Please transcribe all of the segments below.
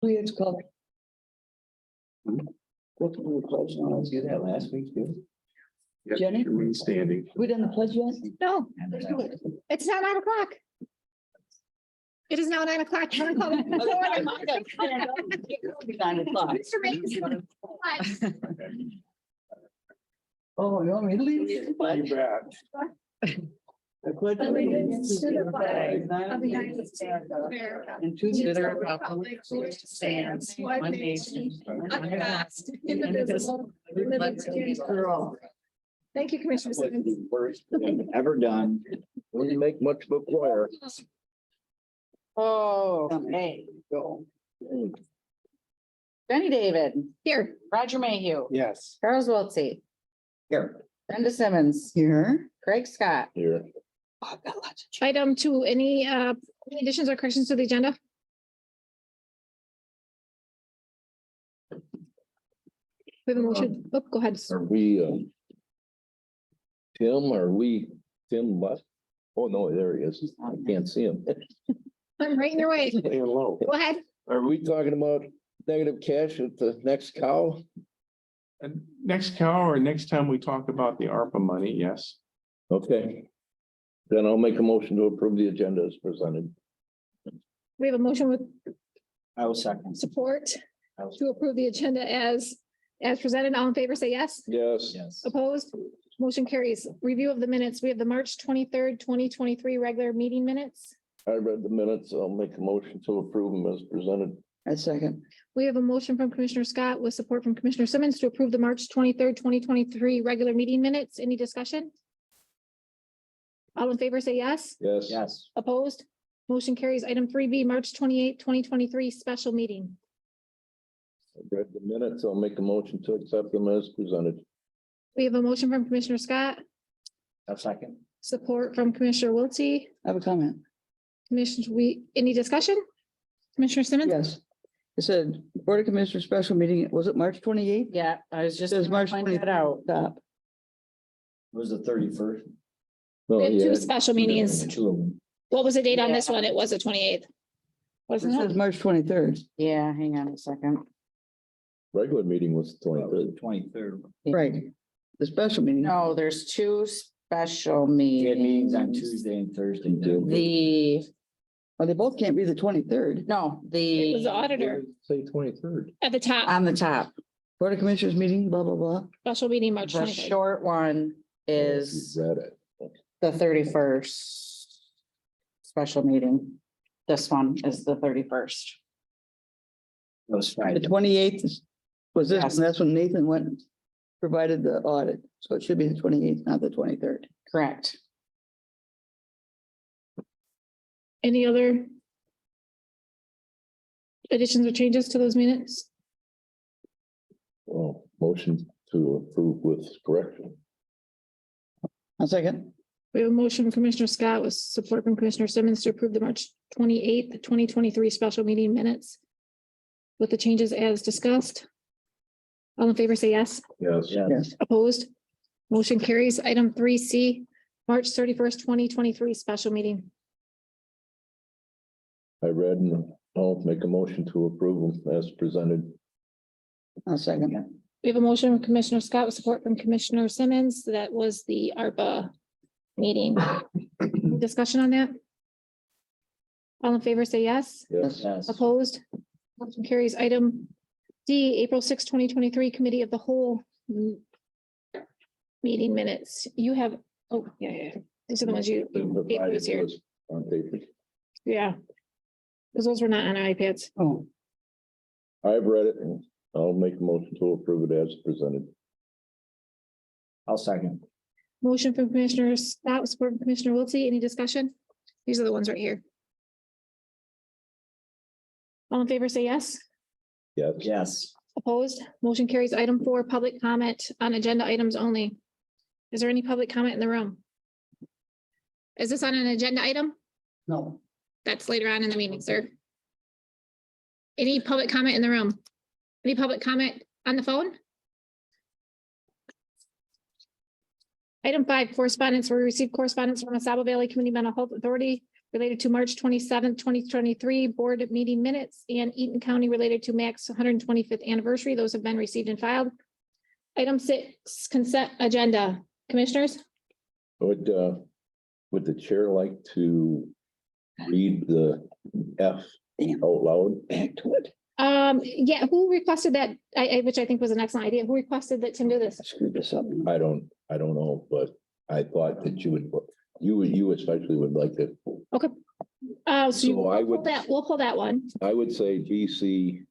Please call. What did we pledge? No, let's do that last week too. Jenny? Standing. We done the pledge yet? No, it's now 9 o'clock. It is now 9 o'clock. Can I call it? 9 o'clock. Mr. Mason. Oh, you want me to leave? You bet. I pledge allegiance to the flag Of the United States of America. and to the Republic which stands one nation under God, indivisible, with liberty for all. Thank you, Commissioner Simmons. Worst thing ever done. Wouldn't make much of a choir. Oh, hey, Go. Jenny David, Here, Roger Mayhew, Yes. Charles Wiltie, Here. Brenda Simmons, Here. Craig Scott. Here. Oh, I've got lots of. item 2, any additions or corrections to the agenda? We have a motion. Oh, go ahead. Are we, Tim what? Oh, no, there he is. I can't see him. I'm right in your way. Laying low. Go ahead. Are we talking about negative cash at the next cow? And next cow or next time we talk about the ARPA money, yes. Okay. Then I'll make a motion to approve the agenda as presented. We have a motion with I will second. support to approve the agenda as presented. All in favor, say yes. Yes. Yes. Opposed? Motion carries. Review of the minutes. We have the March 23rd, 2023 regular meeting minutes. I read the minutes. I'll make a motion to approve them as presented. I second. We have a motion from Commissioner Scott with support from Commissioner Simmons to approve the March 23rd, 2023 regular meeting minutes. Any discussion? All in favor, say yes. Yes. Yes. Opposed? Motion carries. Item 3B, March 28th, 2023 special meeting. I read the minutes. I'll make a motion to accept them as presented. We have a motion from Commissioner Scott, A second. support from Commissioner Wiltie. I have a comment. Any discussion? Commissioner Simmons? Yes. It said Board of Commissioners special meeting, was it March 28th? Yeah, I was just. Says March Find that out. Stop. Was the 31st? No, We have yeah, two special meetings. Two of them. What was the date on Yeah. this one? It was the 28th. It Wasn't says it? March 23rd. Yeah, hang on a second. regular meeting was That was 23rd. the 23rd. Right. The special meeting. No, there's two special We had meetings on meetings. Tuesday and Thursday. The, Well, they both can't be the 23rd. no, It was the the, auditor Say 23rd. at the top, on the top, Board of Commissioners meeting, blah, blah, blah. special meeting, March the 23rd. short one is Read it. the 31st special meeting. This one is the 31st. That was The Friday. 28th was this, Yes. and that's when Nathan went, provided the audit. So it should be the 28th, not the 23rd. Correct. Any other additions or changes to those minutes? Well, motion to approve with correction. A second. We have a motion from Commissioner Scott with support from Commissioner Simmons to approve the March 28th, 2023 special meeting minutes with the changes as discussed. All in favor, say yes. Yes. Yeah. Yes. Opposed? Motion carries. Item 3C, March 31st, 2023 special meeting. I read and I'll make a motion to approve them as presented. A second. We have a motion from Commissioner Scott with support from Commissioner Simmons. That was the ARPA meeting. Any discussion on that? All in favor, say yes. Yes. Yes. Opposed? Motion carries. Item D, April 6, 2023 Committee of the Whole meeting minutes. You have, oh, yeah. These are the ones you gave us here. On paper. Yeah. Because those were not on iPads. Oh, I've read it and I'll make a motion to approve it as presented. I'll second. Motion from Commissioner Scott, with support from Commissioner Wiltie. Any discussion? These are the ones right here. All in favor, say yes. Yes. Yes. Opposed? Motion carries. Item 4, public comment on agenda items only. Is there any public comment in the room? Is this on an agenda item? no. That's later on in the meeting, sir. Any public comment in the room? Any public comment on the phone? Item 5, correspondence. We received correspondence from the Saddle Valley Community Mental Health Authority related to March 27th, 2023 board meeting minutes, and Eaton County related to Mac's 125th anniversary. Those have been received and filed. Item 6, consent agenda. Commissioners? Would the chair like to read the F out loud? Back to it. Yeah, who requested that? Which I think was an excellent idea. Who requested that Tim do this? Screwed this up. I don't know, but I thought that you especially would like to. So So I would, we'll pull that one. I would say BCD.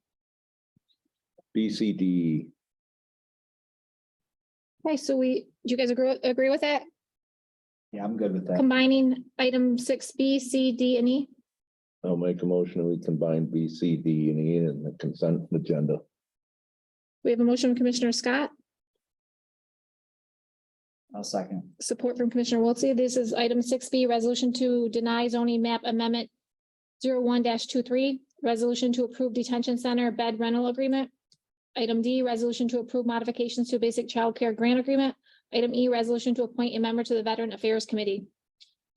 Okay, so do you guys agree with that? Yeah, I'm good with that. Combining item 6B, C, D, and E? I'll make a motion and we combine B, C, D, and E in the consent agenda. We have a motion from Commissioner Scott, I'll second. support from Commissioner Wiltie. This is item 6B, resolution to deny zoning map amendment 01-23, resolution to approve detention center bed rental agreement. Item D, resolution to approve modifications to basic child care grant agreement. Item E, resolution to appoint a member to the Veteran Affairs Committee.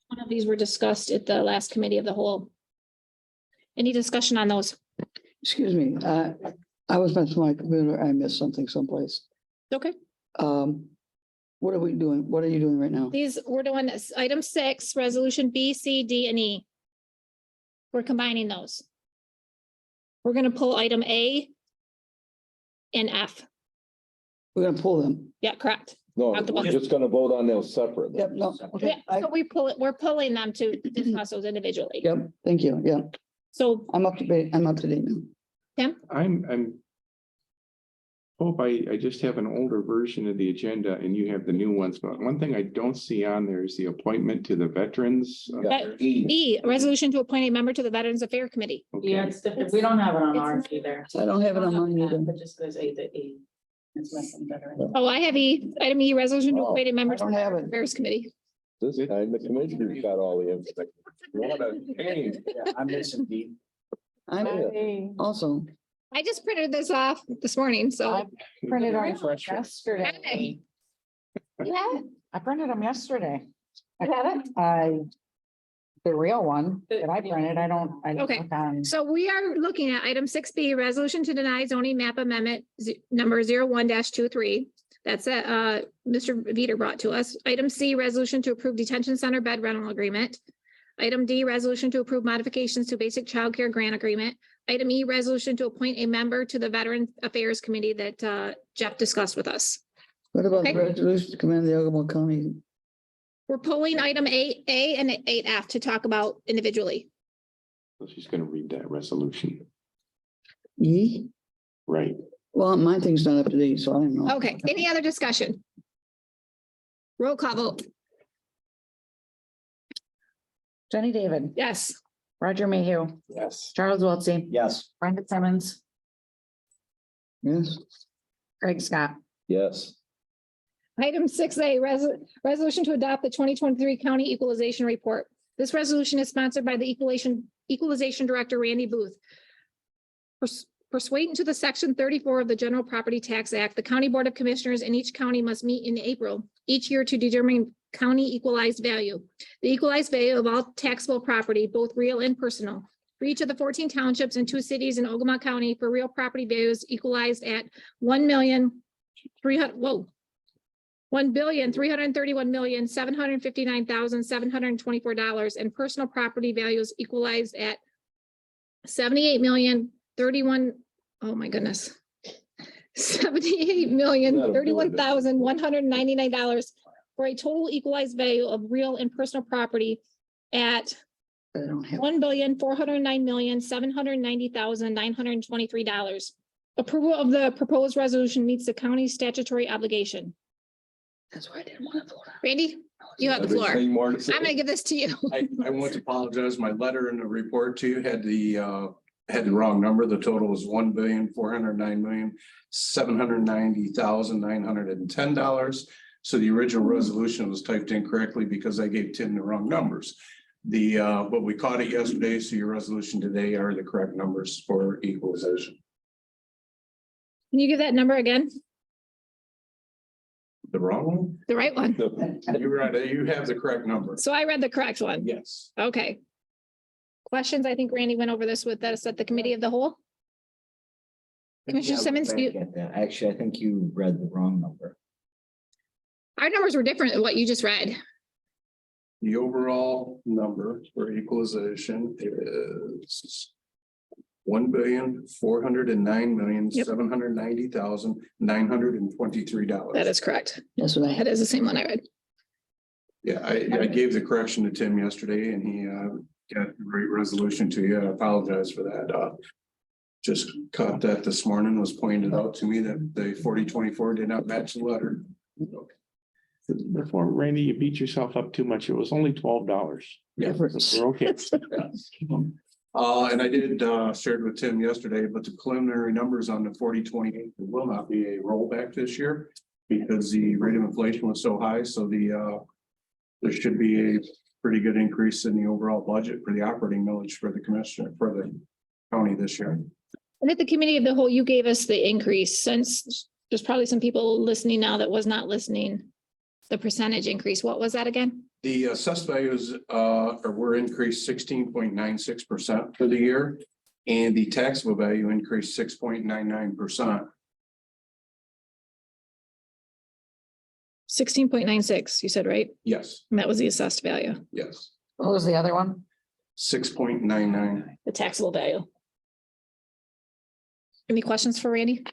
One of these were discussed at the last committee of the whole. Any discussion on those? Excuse me, I was messing with my computer. I missed something someplace. Okay. What are we doing? What are you doing right now? We're doing this. Item 6, resolution B, C, D, and E. We're combining those. We're gonna pull item A and F. We're gonna pull them. Yeah, correct. No, Not the we're one. just gonna vote on those separately. Yep, no, Yeah, okay. so we're pulling them to discuss those individually. Yep, thank you. Yeah, So, I'm up to date. I'm up to date now. Tim, I'm hope I just have an older version of the agenda and you have the new ones, but one thing I don't see on there is the appointment to the veterans. E, resolution to appoint a member to the Veterans Affairs Committee. Okay. Yeah, it's different. We don't have it on It's ours not- either. I don't have it on mine either. It just goes A to E. It's missing veteran. Oh, I have E, item E, resolution to Oh, appoint a member I to the don't have Veterans it. Affairs Committee. This time the commissioner's got all the information. What a pain. Yeah, I'm missing D. I'm also, I just printed this off this morning, so. I printed them Refresh. yesterday. You have it? I printed them yesterday. You have it? The real one that I printed, I don't. Okay. look on- So we are looking at item 6B, resolution to deny zoning map amendment number 01-23. That's Mr. Veeder brought to us. Item C, resolution to approve detention center bed rental agreement. Item D, resolution to approve modifications to basic child care grant agreement. Item E, resolution to appoint a member to the Veteran Affairs Committee that Jeff discussed with us. what about the Okay. resolution to command the Ogemaw County? We're pulling item 8A and 8F to talk about individually. So she's gonna read that resolution, E? right? Well, my thing's not up to date, so I don't know. Okay, any other discussion? Roll call vote. Jenny David, Yes. Roger Mayhew, Yes. Charles Wiltie, Yes. Brenda Simmons, Yes, Craig Scott. Yes, Item 6A, resolution to adopt the 2023 County Equalization Report. This resolution is sponsored by the Equalization Director, Randy Booth. Pursuant to the Section 34 of the General Property Tax Act, the County Board of Commissioners in each county must meet in April each year to determine county equalized value. The equalized value of all taxable property, both real and personal, for each of the 14 townships and 2 cities in Ogemaw County for real property values equalized at $1,331,759,724 and personal property values equalized at oh my goodness. $78,031,199 for a total equalized value of real and personal property at I don't have, $1,409,790,923. Approval of the proposed resolution meets the county's statutory obligation. that's why I didn't want to vote on. Randy, you have the floor. Anything I'm more to say? gonna give this to you. I want to apologize. My letter in the report to you had the wrong number. The total was $1,409,790,910. So the original resolution was typed in correctly because I gave Tim the wrong numbers. But we caught it yesterday, so your resolution today are the correct numbers for equalization. Can you give that number again? The wrong one? The right one. You're right. You have the correct number. So I read the correct one. Yes. Okay. Questions? I think Randy went over this with us at the committee of the whole. Commissioner Yeah, Simmons, back you, at that. Actually, I think you read the wrong number. our numbers were different than what you just read. The overall number for equalization is 1,409,790,923. That is correct. That's what I That had. is the same one I read. Yeah, I gave the correction to Tim yesterday and he got a great resolution to you. I apologize for that. Just caught that this morning, was pointed out to me that the 4024 did not match the letter. Before, Randy, you beat yourself up too much. It was only $12. Yeah. Difference. We're okay. And I did shared with Tim yesterday, but the preliminary numbers on the 4028 will not be a rollback this year because the rate of inflation was so high. So there should be a pretty good increase in the overall budget for the operating millage for the commissioner for the county this year. And at the committee of the whole, you gave us the increase since there's probably some people listening now that was not listening. The percentage increase, what was that again? The assessed values were increased 16.96% for the year. And the taxable value increased 6.99%. 16.96, you said, right? Yes, And that was the assessed value, yes, What was the other one? 6.99. the taxable value. Any questions for Randy?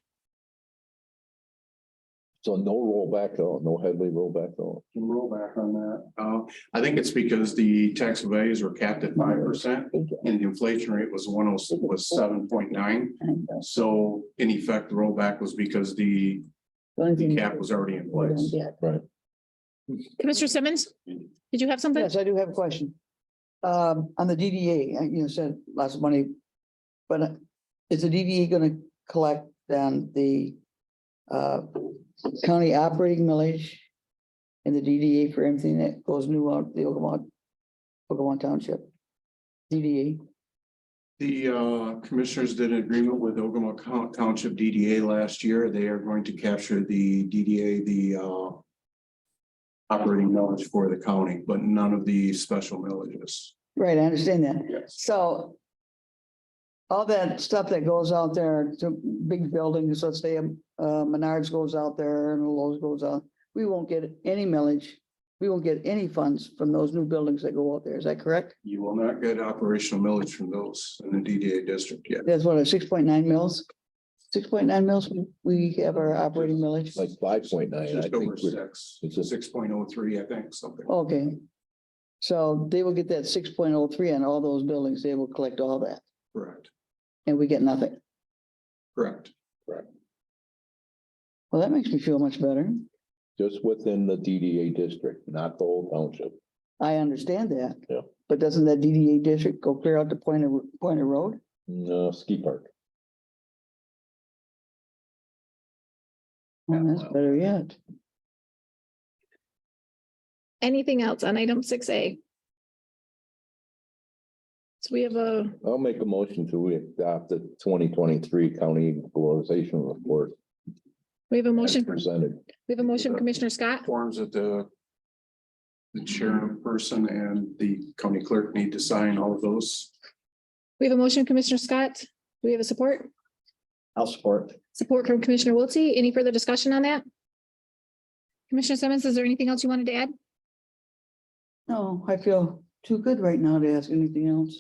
So no rollback, though, no headly rollback, though. Can roll back on that. I think it's because the tax values were capped at 5% and the inflation rate was 7.9. So in effect, the rollback was because the cap was already in place. Right. Commissioner Simmons, did you have something? Yes, I do have a question. On the DDA, you said lots of money, but is the DDA gonna collect then the county operating millage and the DDA for everything that goes new out the Ogemaw Township? DDA, The commissioners did an agreement with Ogemaw Township DDA last year. They are going to capture the DDA, the operating millage for the county, but none of the special millages. right, I understand that. Yes. So all that stuff that goes out there to big buildings, let's say Menards goes out there and Lowe's goes out, we won't get any millage. We won't get any funds from those new buildings that go out there. Is that correct? You will not get operational millage from those in the DDA district yet. That's what, 6.9 mils? 6.9 mils, we have our operating millage. Like 5.9, I Just think. over we're- 6, it's a- 6.03, I think, something. Okay. So they will get that 6.03 on all those buildings. They will collect all that Correct, and we get nothing. correct. Well, that makes me feel much better. Just within the DDA district, not the whole township. I understand that. Yeah. But doesn't that DDA district go clear out to Point of Road? No, ski park. Well, that's better yet. Anything else on item 6A? So we have I'll make a motion to adopt the 2023 county equalization report. we have a as motion, presented. we have a motion, Commissioner Scott. Forms that the chairperson and the county clerk need to sign all of those. We have a motion, Commissioner Scott. Do we have a support? I'll support. Support from Commissioner Wiltie. Any further discussion on that? Commissioner Simmons, is there anything else you wanted to add? No, I feel too good right now to ask anything else.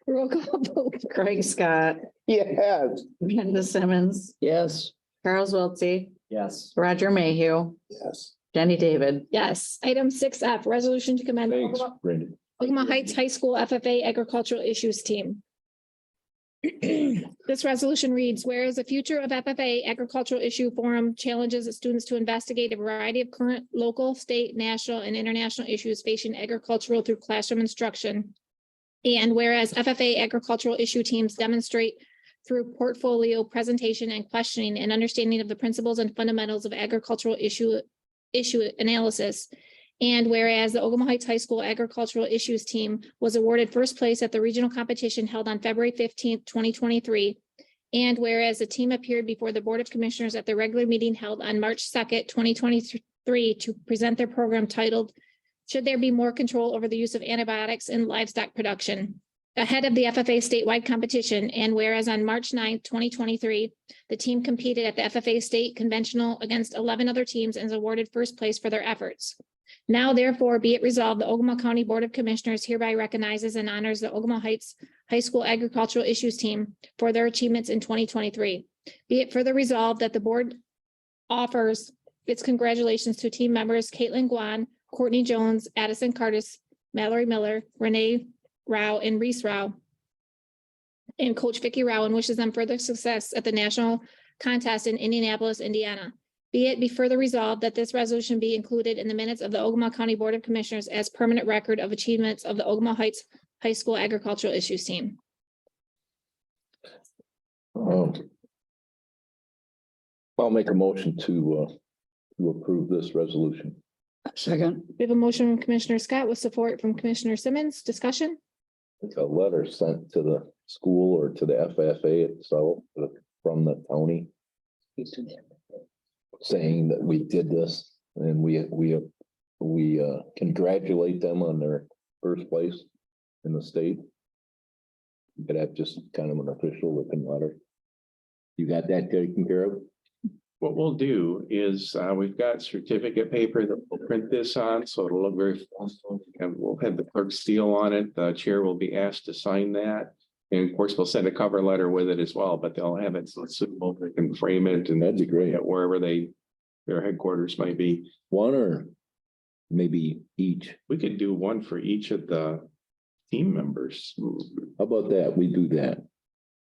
Roll call vote. Craig Scott, Yes. Brenda Simmons, Yes, Charles Wiltie, Yes. Roger Mayhew, Yes. Jenny David. Yes. Item 6F, resolution to commend Thanks, Ogemaw Brendan. Heights High School FFA Agricultural Issues Team. This resolution reads, whereas the future of FFA Agricultural Issue Forum challenges its students to investigate a variety of current local, state, national, and international issues facing agricultural through classroom instruction. And whereas FFA agricultural issue teams demonstrate through portfolio presentation and questioning and understanding of the principles and fundamentals of agricultural issue analysis. And whereas the Ogemaw Heights High School Agricultural Issues Team was awarded first place at the regional competition held on February 15th, 2023. And whereas the team appeared before the Board of Commissioners at the regular meeting held on March 2nd, 2023 to present their program titled should there be more control over the use of antibiotics in livestock production. Ahead of the FFA statewide competition, and whereas on March 9th, 2023, the team competed at the FFA state conventional against 11 other teams and was awarded first place for their efforts. Now therefore be it resolved, the Ogemaw County Board of Commissioners hereby recognizes and honors the Ogemaw Heights High School Agricultural Issues Team for their achievements in 2023. Be it further resolved that the board offers its congratulations to team members Caitlin Guan, Courtney Jones, Addison Curtis, Mallory Miller, Renee Rao, and Reese Rao, and Coach Vicky Rao, and wishes them further success at the national contest in Indianapolis, Indiana. Be it be further resolved that this resolution be included in the minutes of the Ogemaw County Board of Commissioners as permanent record of achievements of the Ogemaw Heights High School Agricultural Issues Team. I'll make a motion to approve this resolution. Second, We have a motion from Commissioner Scott with support from Commissioner Simmons. Discussion? It's a letter sent to the school or to the FFA itself from the county saying that we did this and we congratulate them on their first place in the state. You could have just kind of an official looking letter. You got that taken care of? What we'll do is, we've got certificate paper that we'll print this on, so it'll look very formal. And we'll have the clerk seal on it. The chair will be asked to sign that. And of course, we'll send a cover letter with it as well, but they'll have it so it's suitable. They can frame it and That'd be great. wherever their headquarters might be. One or maybe each. We could do one for each of the team members. How about that? We do that.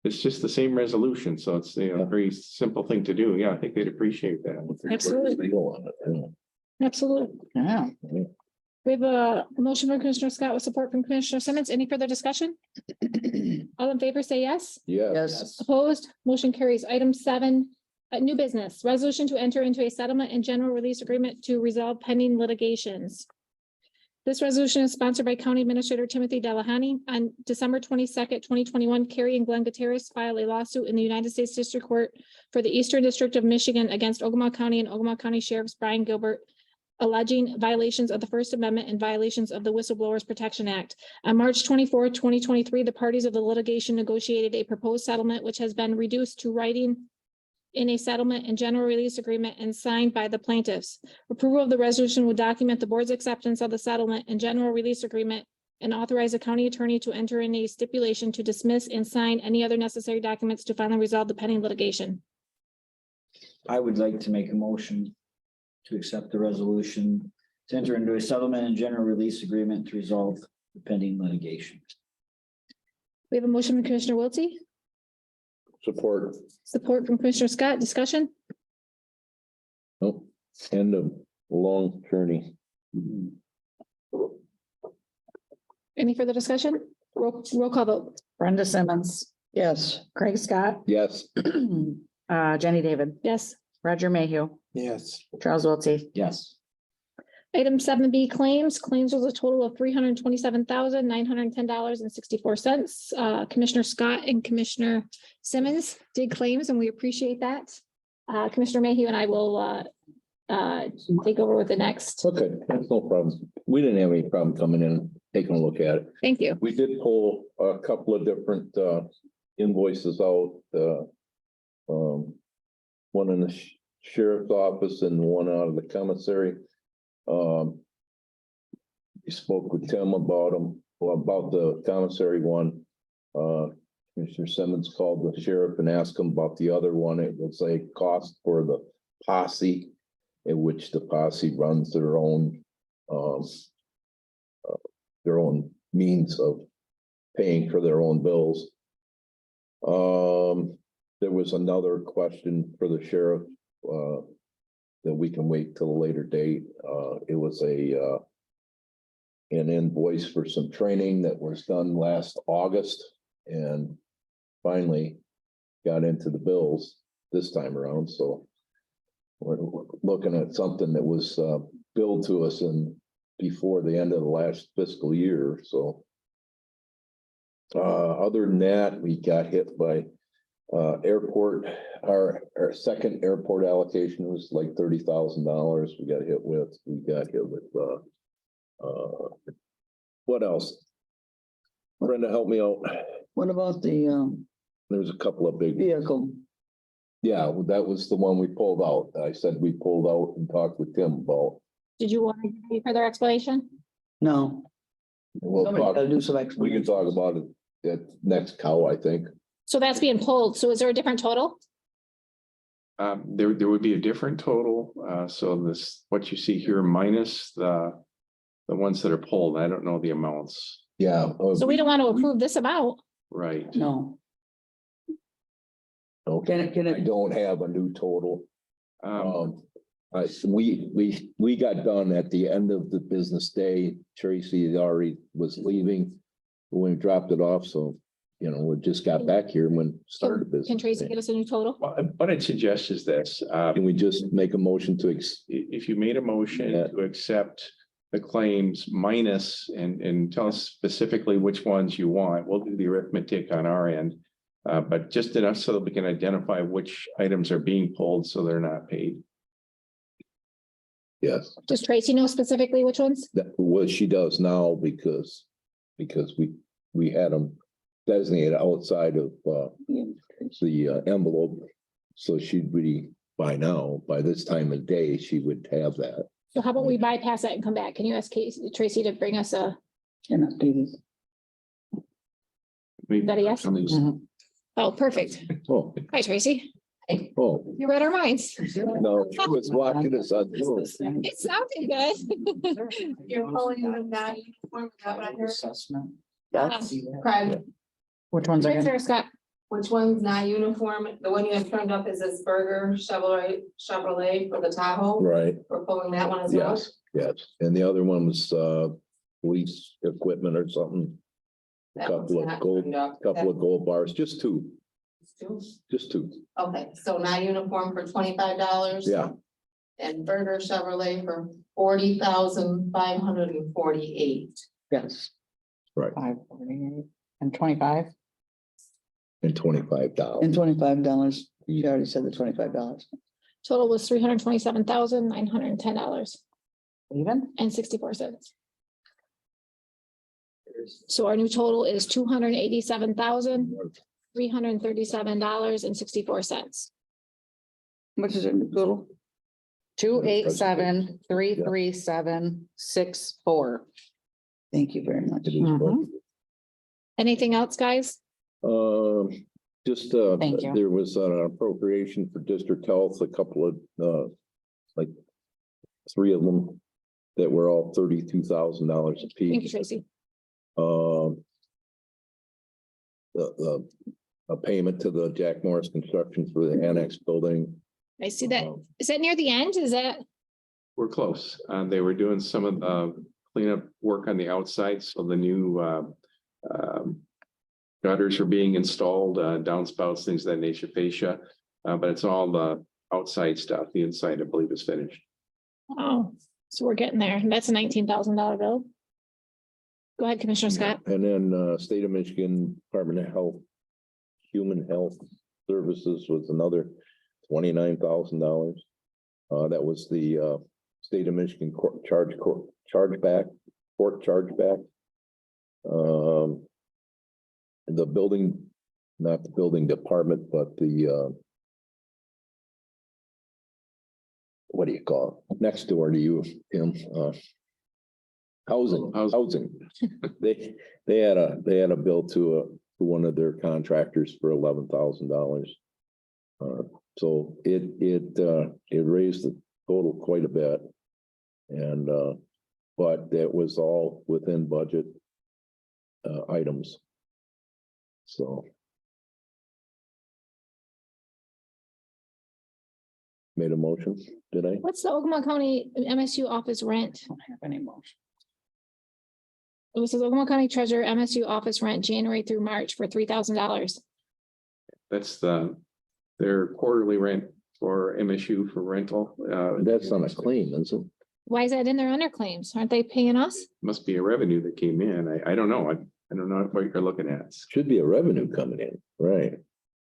It's just the same resolution, so it's a very simple thing to do. Yeah, I think they'd appreciate that. Absolutely. Seal on it, yeah. Absolutely. Yeah. We have a motion from Commissioner Scott with support from Commissioner Simmons. Any further discussion? All in favor, say yes. Yeah. yes, Opposed, motion carries. Item 7, new business, resolution to enter into a settlement and general release agreement to resolve pending litigations. This resolution is sponsored by County Administrator Timothy Delahoney. On December 22nd, 2021, Carrie and Glenn Gutierrez filed a lawsuit in the United States District Court for the Eastern District of Michigan against Ogemaw County and Ogemaw County Sheriff's Brian Gilbert, alleging violations of the First Amendment and violations of the Whistleblowers Protection Act. On March 24th, 2023, the parties of the litigation negotiated a proposed settlement, which has been reduced to writing in a settlement and general release agreement and signed by the plaintiffs. Approval of the resolution would document the board's acceptance of the settlement and general release agreement and authorize the county attorney to enter in a stipulation to dismiss and sign any other necessary documents to finally resolve the pending litigation. I would like to make a motion to accept the resolution to enter into a settlement and general release agreement to resolve the pending litigation. We have a motion from Commissioner Wiltie, Support. support from Commissioner Scott. Discussion? Nope. End of long journey. Any further discussion? Roll call vote. Brenda Simmons, yes, Craig Scott, Yes. Jenny David, Yes. Roger Mayhew, Yes. Charles Wiltie. Yes. Item 7B claims. Claims was a total of $327,910.64. Commissioner Scott and Commissioner Simmons did claims, and we appreciate that. Commissioner Mayhew and I will take over with the next. Okay, that's no problem. We didn't have any problem coming in, taking a look at it. Thank you. We did pull a couple of different invoices out. One in the sheriff's office and one out of the commissary. We spoke with Tim about them, about the commissary one. Commissioner Simmons called the sheriff and asked him about the other one. It was a cost for the posse, in which the posse runs their own means of paying for their own bills. There was another question for the sheriff that we can wait till a later date. It was an invoice for some training that was done last August and finally got into the bills this time around. So we're looking at something that was billed to us before the end of the last fiscal year. So other than that, we got hit by airport. Our second airport allocation was like $30,000. We got hit with What else? Brenda, help me out. What about the There's a couple of big, vehicle? yeah, that was the one we pulled out. I said we pulled out and talked with Tim about. Did you want to give any further explanation? No. We'll Somebody talk, gotta do some we can explanation. talk about it at next cow, I think. So that's being pulled. So is there a different total? There would be a different total, so this, what you see here minus the ones that are pulled, I don't know the amounts, Yeah. So we don't want to approve this amount. right? No. Okay, Can I it, don't have a new total. Um, We got done at the end of the business day. Tracy had already was leaving when we dropped it off, so, you know, we just got back here when started the business. Can Tracy day. get us a new total? what I'd suggest is this, Can we just make a motion to if you made a motion Yeah. to accept the claims minus and tell us specifically which ones you want, we'll do the arithmetic on our end. But just enough so that we can identify which items are being pulled, so they're not paid. yes, Does Tracy know specifically which ones? that what she does now because we had them designated outside of the envelope. So she'd be by this time of day, she would have that. So how about we bypass that and come back? Can you ask Tracy to bring us a, cannot do this. Is that a yes? Some of these- Mhm. oh, perfect. Oh, Hi, Tracy. oh, You read our minds. no, she was watching us on Zoom. It sounded good. You're pulling the non-uniform, is that what I heard? Assessment. That's, Craig, Which ones are Right, good? Sarah Scott. which one's not uniform? The one you have turned up is this Burger Chevrolet for the Tahoe. Right, We're pulling that one as well. yes, yes. And the other one was police equipment or something. That one's Couple of not gold, turned up. couple of gold bars, just two, That's- just two. Okay, so not uniform for $25. Yeah, And Burger Chevrolet for 40,548. yes. right. 548 and 25. And $25. And $25. You already said the $25. Total was $327,910 Even? and 64 cents. So our new total is $287,337.64. How much is it in total? 287,337,64. Thank you very much. It is budget. Anything else, guys? Just, Thank you. there was an appropriation for district health, a couple of, like, three of them that were all $32,000 a Thank you, piece. Tracy. A payment to the Jack Morris Construction for the annex building. I see that. Is that near the end? Is that? We're close. They were doing some of the cleanup work on the outside, so the new gutters are being installed, downspouts, things of that nature, fascia. But it's all the outside stuff. The inside, I believe, is finished. Oh, so we're getting there. That's a $19,000 bill. Go ahead, Commissioner Scott. And then State of Michigan Department of Health, Human Health Services was another $29,000. That was the State of Michigan court chargeback. The building, not the building department, but the what do you call it? Next door to you, Tim, housing. They had a bill to one of their contractors for $11,000. So it raised the total quite a bit. And but that was all within budget items. So. Made a motion, did I? What's the Ogemaw County MSU office rent? Don't have any motion. It was the Ogemaw County Treasurer MSU office rent January through March for $3,000. That's their quarterly rent for MSU for rental. That's on a claim, isn't it? Why is that in their under claims? Aren't they paying us? Must be a revenue that came in. I don't know. I don't know what you're looking at. Should be a revenue coming in, right?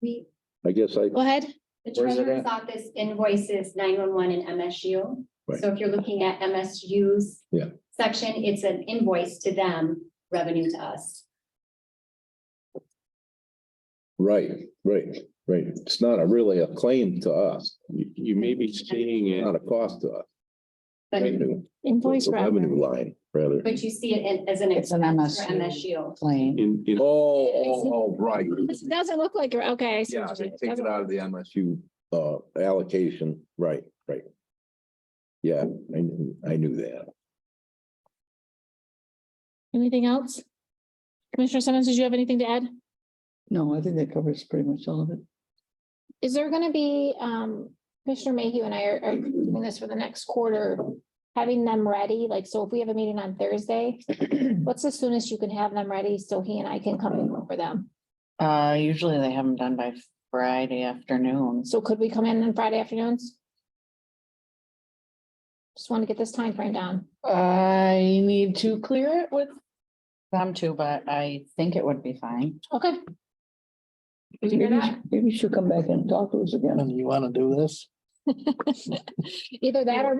We, I guess I, Go ahead. the Where's it treasurer's at? office invoices 911 and MSU. Right. So if you're looking at MSU's. Yeah. section, it's an invoice to them, revenue to us. Right. It's not really a claim to us, You may be seeing it. not a cost to us. But, Revenue. Invoice The revenue revenue. line, rather. but you see it as an It's an expense for MSU. MSU. Claim. in Oh, right. This doesn't look like, okay. I see Yeah, what they you're saying. take it out of the MSU allocation, right. Yeah, I knew that. Anything else? Commissioner Simmons, did you have anything to add? No, I think that covers pretty much all of it. Is there gonna be, Commissioner Mayhew and I are doing this for the next quarter, having them ready, like, so if we have a meeting on Thursday, what's the soonest you can have them ready so he and I can come in for them? Usually they have them done by Friday afternoon. So could we come in on Friday afternoons? Just want to get this time frame down. I need to clear it with them too, but I think it would be fine. Okay. Did you hear that? Maybe she'll come back and talk to us again. You want to do this? Either that or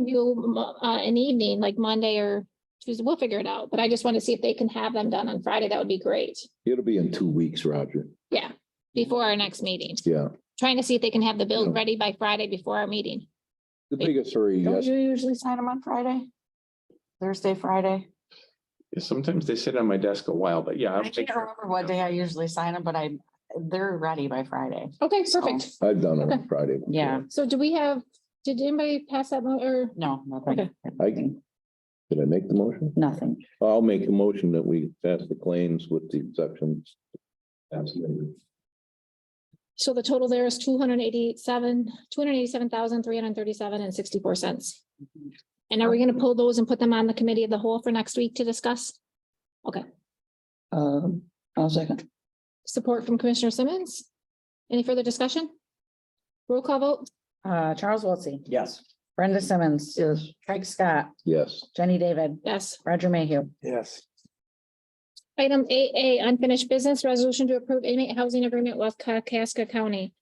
you, an evening, like Monday or Tuesday, we'll figure it out, but I just want to see if they can have them done on Friday. That would be great. It'll be in 2 weeks, Roger. Yeah, before our next meeting. Yeah, Trying to see if they can have the bill ready by Friday before our meeting. the biggest hurry, Don't yes. you usually sign them on Friday? Thursday, Friday? sometimes they sit on my desk a while, but yeah. I'll I make can't sure. remember what day I usually sign them, but they're ready by Friday. Okay, perfect. I've done it Okay. on Friday. before. Yeah, So do we have, did anybody pass that or? no, nothing. Okay. Did I make the motion? Nothing. I'll make a motion that we pass the claims with the exceptions. Absolutely. So the total there is 287,337.64. And are we gonna pull those and put them on the committee of the whole for next week to discuss? Okay, I'll second. support from Commissioner Simmons. Any further discussion? Roll call vote? Charles Wiltie, Yes. Brenda Simmons, Yes. Craig Scott, Yes, Jenny David, Yes. Roger Mayhew. Yes. Item 8A, unfinished business resolution to approve inmate housing agreement with Kalkaska County.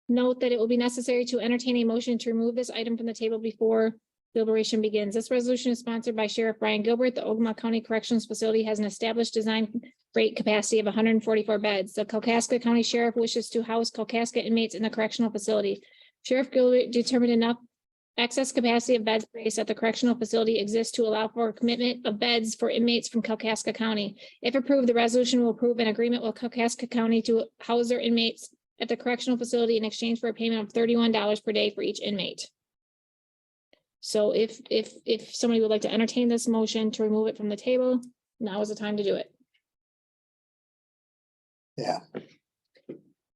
Note that it will be necessary to entertain a motion to remove this item from the table before deliberation begins. This resolution is sponsored by Sheriff Brian Gilbert. The Ogemaw County Corrections Facility has an established design rate capacity of 144 beds. The Kalkaska County Sheriff wishes to house Kalkaska inmates in the correctional facility. Sheriff Gilbert determined enough excess capacity of bed space at the correctional facility exists to allow for commitment of beds for inmates from Kalkaska County. If approved, the resolution will approve an agreement with Kalkaska County to house their inmates at the correctional facility in exchange for a payment of $31 per day for each inmate. So if somebody would like to entertain this motion to remove it from the table, now is the time to do it. Yeah.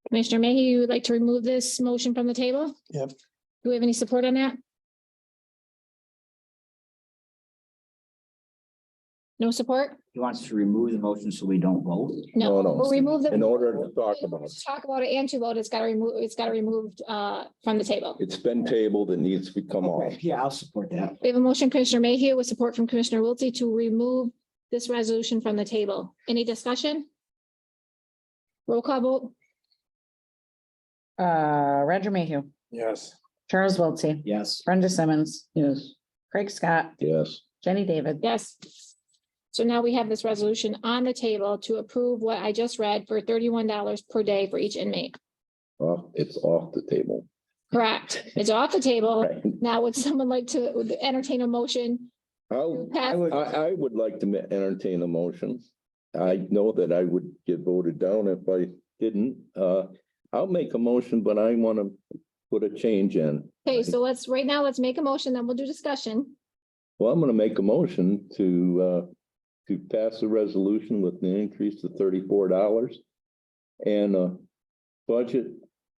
Commissioner Mayhew, you would like to remove this motion from the table? Yep. Do we have any support on that? No support? He wants to remove the motion so we don't vote. No, no. We'll remove the. in order to talk about it. Talk about it and to vote, it's gotta remove, it's gotta removed from the table. It's been tabled, it needs to come off. Yeah, I'll support that. We have a motion, Commissioner Mayhew, with support from Commissioner Wiltie to remove this resolution from the table. Any discussion? Roll call vote? Roger Mayhew, Yes. Charles Wiltie, Yes. Brenda Simmons, Yes. Craig Scott, Yes, Jenny David. Yes. So now we have this resolution on the table to approve what I just read for $31 per day for each inmate. it's off the table. Correct. It's off the table. Right. Now, would someone like to entertain a motion? to pass- I would like to entertain a motion. I know that I would get voted down if I didn't. I'll make a motion, but I want to put a change in. Okay, so let's make a motion, then we'll do discussion. Well, I'm gonna make a motion to pass a resolution with an increase to $34 and a budget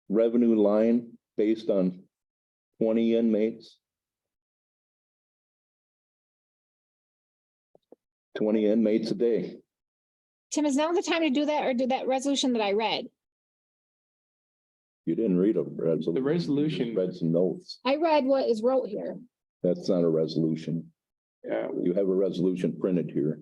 revenue line based on 20 inmates. 20 inmates a day. Tim, is now the time to do that or do that resolution that I read? You didn't read a resolution. The resolution- You read some notes. I read what is wrote here. That's not a resolution. You have a resolution printed here.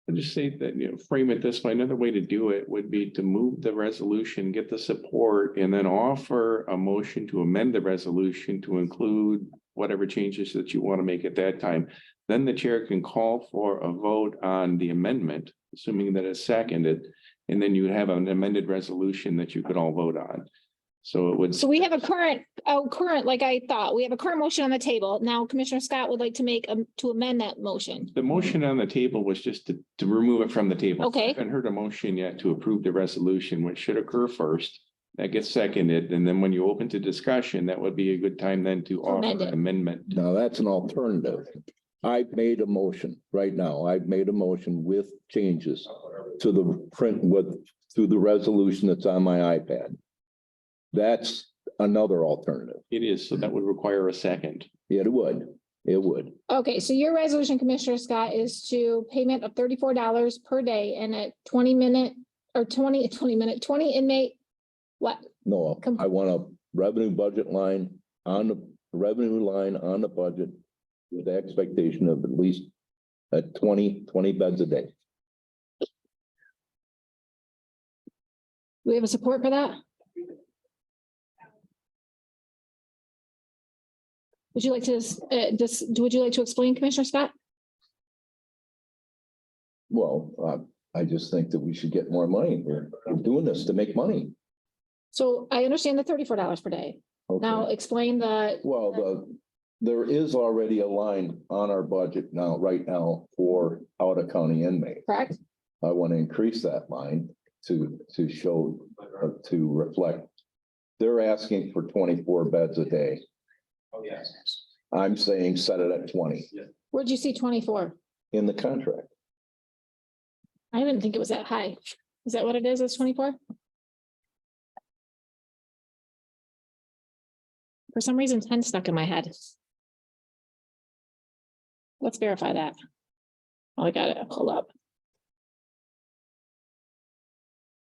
I'll just say that, frame it this way. Another way to do it would be to move the resolution, get the support, and then offer a motion to amend the resolution to include whatever changes that you want to make at that time. Then the chair can call for a vote on the amendment, assuming that it's seconded. And then you would have an amended resolution that you could all vote on. So it would. So we have a current, like I thought, we have a current motion on the table. Now Commissioner Scott would like to make, to amend that motion. The motion on the table was just to remove it from the table. Okay. I haven't heard a motion yet to approve the resolution, which should occur first. That gets seconded, and then when you open to discussion, that would be a good time then to offer Amend it. an amendment. Now, that's an alternative. I've made a motion right now. I've made a motion with changes to the print to the resolution that's on my iPad. That's another alternative. It is, so that would require a second. It would. Okay, so your resolution, Commissioner Scott, is to payment of $34 per day and a 20-minute or 20 inmate. What? No, I want a revenue budget line on the revenue line on the budget with the expectation of at least at 20 beds a day. Do we have a support for that? Would you like to, would you like to explain, Commissioner Scott? Well, I just think that we should get more money. We're doing this to make money. So I understand the $34 per day. Okay. Now explain the, Well, there is already a line on our budget now, right now, for out of county inmates. correct? I want to increase that line to show, to reflect. They're asking for 24 beds a day. Oh, yes. I'm saying set it at 20 Where'd you see 24? in the contract. I didn't think it was that high. Is that what it is? It's 24? For some reason, 10 stuck in my head. Let's verify that. Oh, I got it. Hold up.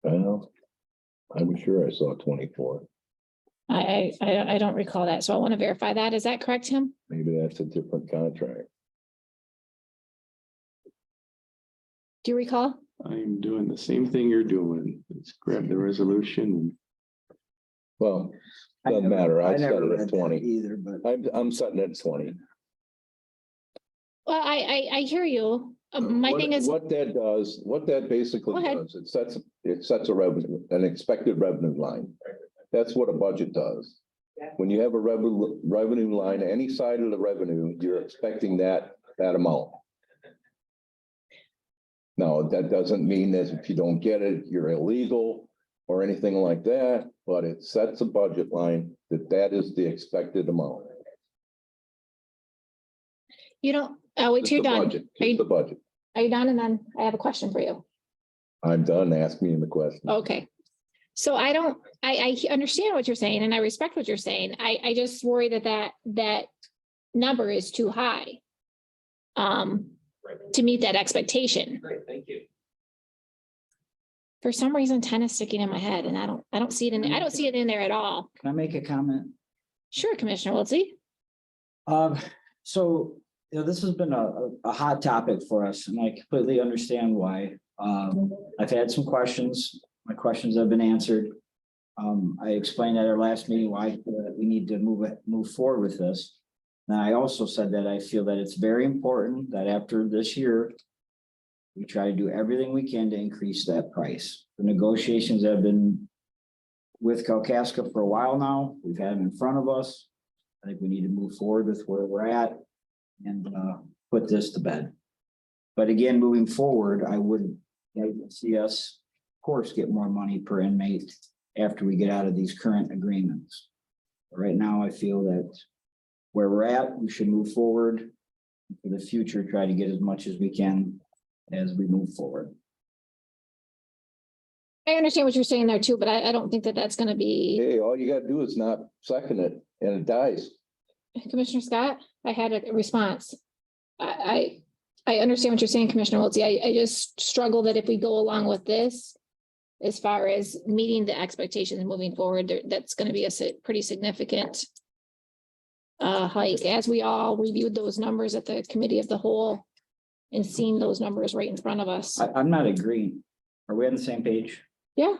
I know. I'm sure I saw 24. I don't recall that, so I want to verify that. Is that correct, Tim? Maybe that's a different contract. Do you recall? I'm doing the same thing you're doing. Let's grab the resolution. Well, doesn't matter. I set never it read at that 20. Either, but. I'm setting it at 20. Well, I hear you. My thing is, What that basically Go ahead. does, it sets a revenue, an expected revenue line. That's what a budget does. When you have a revenue line, any side of the revenue, you're expecting that amount. Now, that doesn't mean that if you don't get it, you're illegal or anything like that, but it sets a budget line that is the expected amount. you don't, I'll wait till you're Just the done. budget, just the budget. Are you done? And then I have a question for you. I'm done. Ask me the question. Okay. So I understand what you're saying and I respect what you're saying. I just worry that number is too high. To meet that expectation. Great, thank you. For some reason, 10 is sticking in my head and I don't see it I don't see it in there at all. Can I make a comment? Sure, Commissioner Wiltie. So, this has been a hot topic for us and I completely understand why. I've had some questions. My questions have been answered. I explained at our last meeting why we need to move forward with this. And I also said that I feel that it's very important that after this year, we try to do everything we can to increase that price. The negotiations have been with Kalkaska for a while now. We've had them in front of us. I think we need to move forward with where we're at and put this to bed. But again, moving forward, I would like to see us, of course, get more money per inmate after we get out of these current agreements. Right now, I feel that where we're at, we should move forward. For the future, try to get as much as we can as we move forward. I understand what you're saying there too, but I don't think that that's going to be. Hey, all you gotta do is not second it and it dies. Commissioner Scott, I had a response. I understand what you're saying, Commissioner Wiltie. I just struggle that if we go along with this, as far as meeting the expectations and moving forward, that's going to be a pretty significant hike, as we all reviewed those numbers at the committee of the whole and seeing those numbers right in front of us. I'm not agreeing. Are we on the same page? Yeah.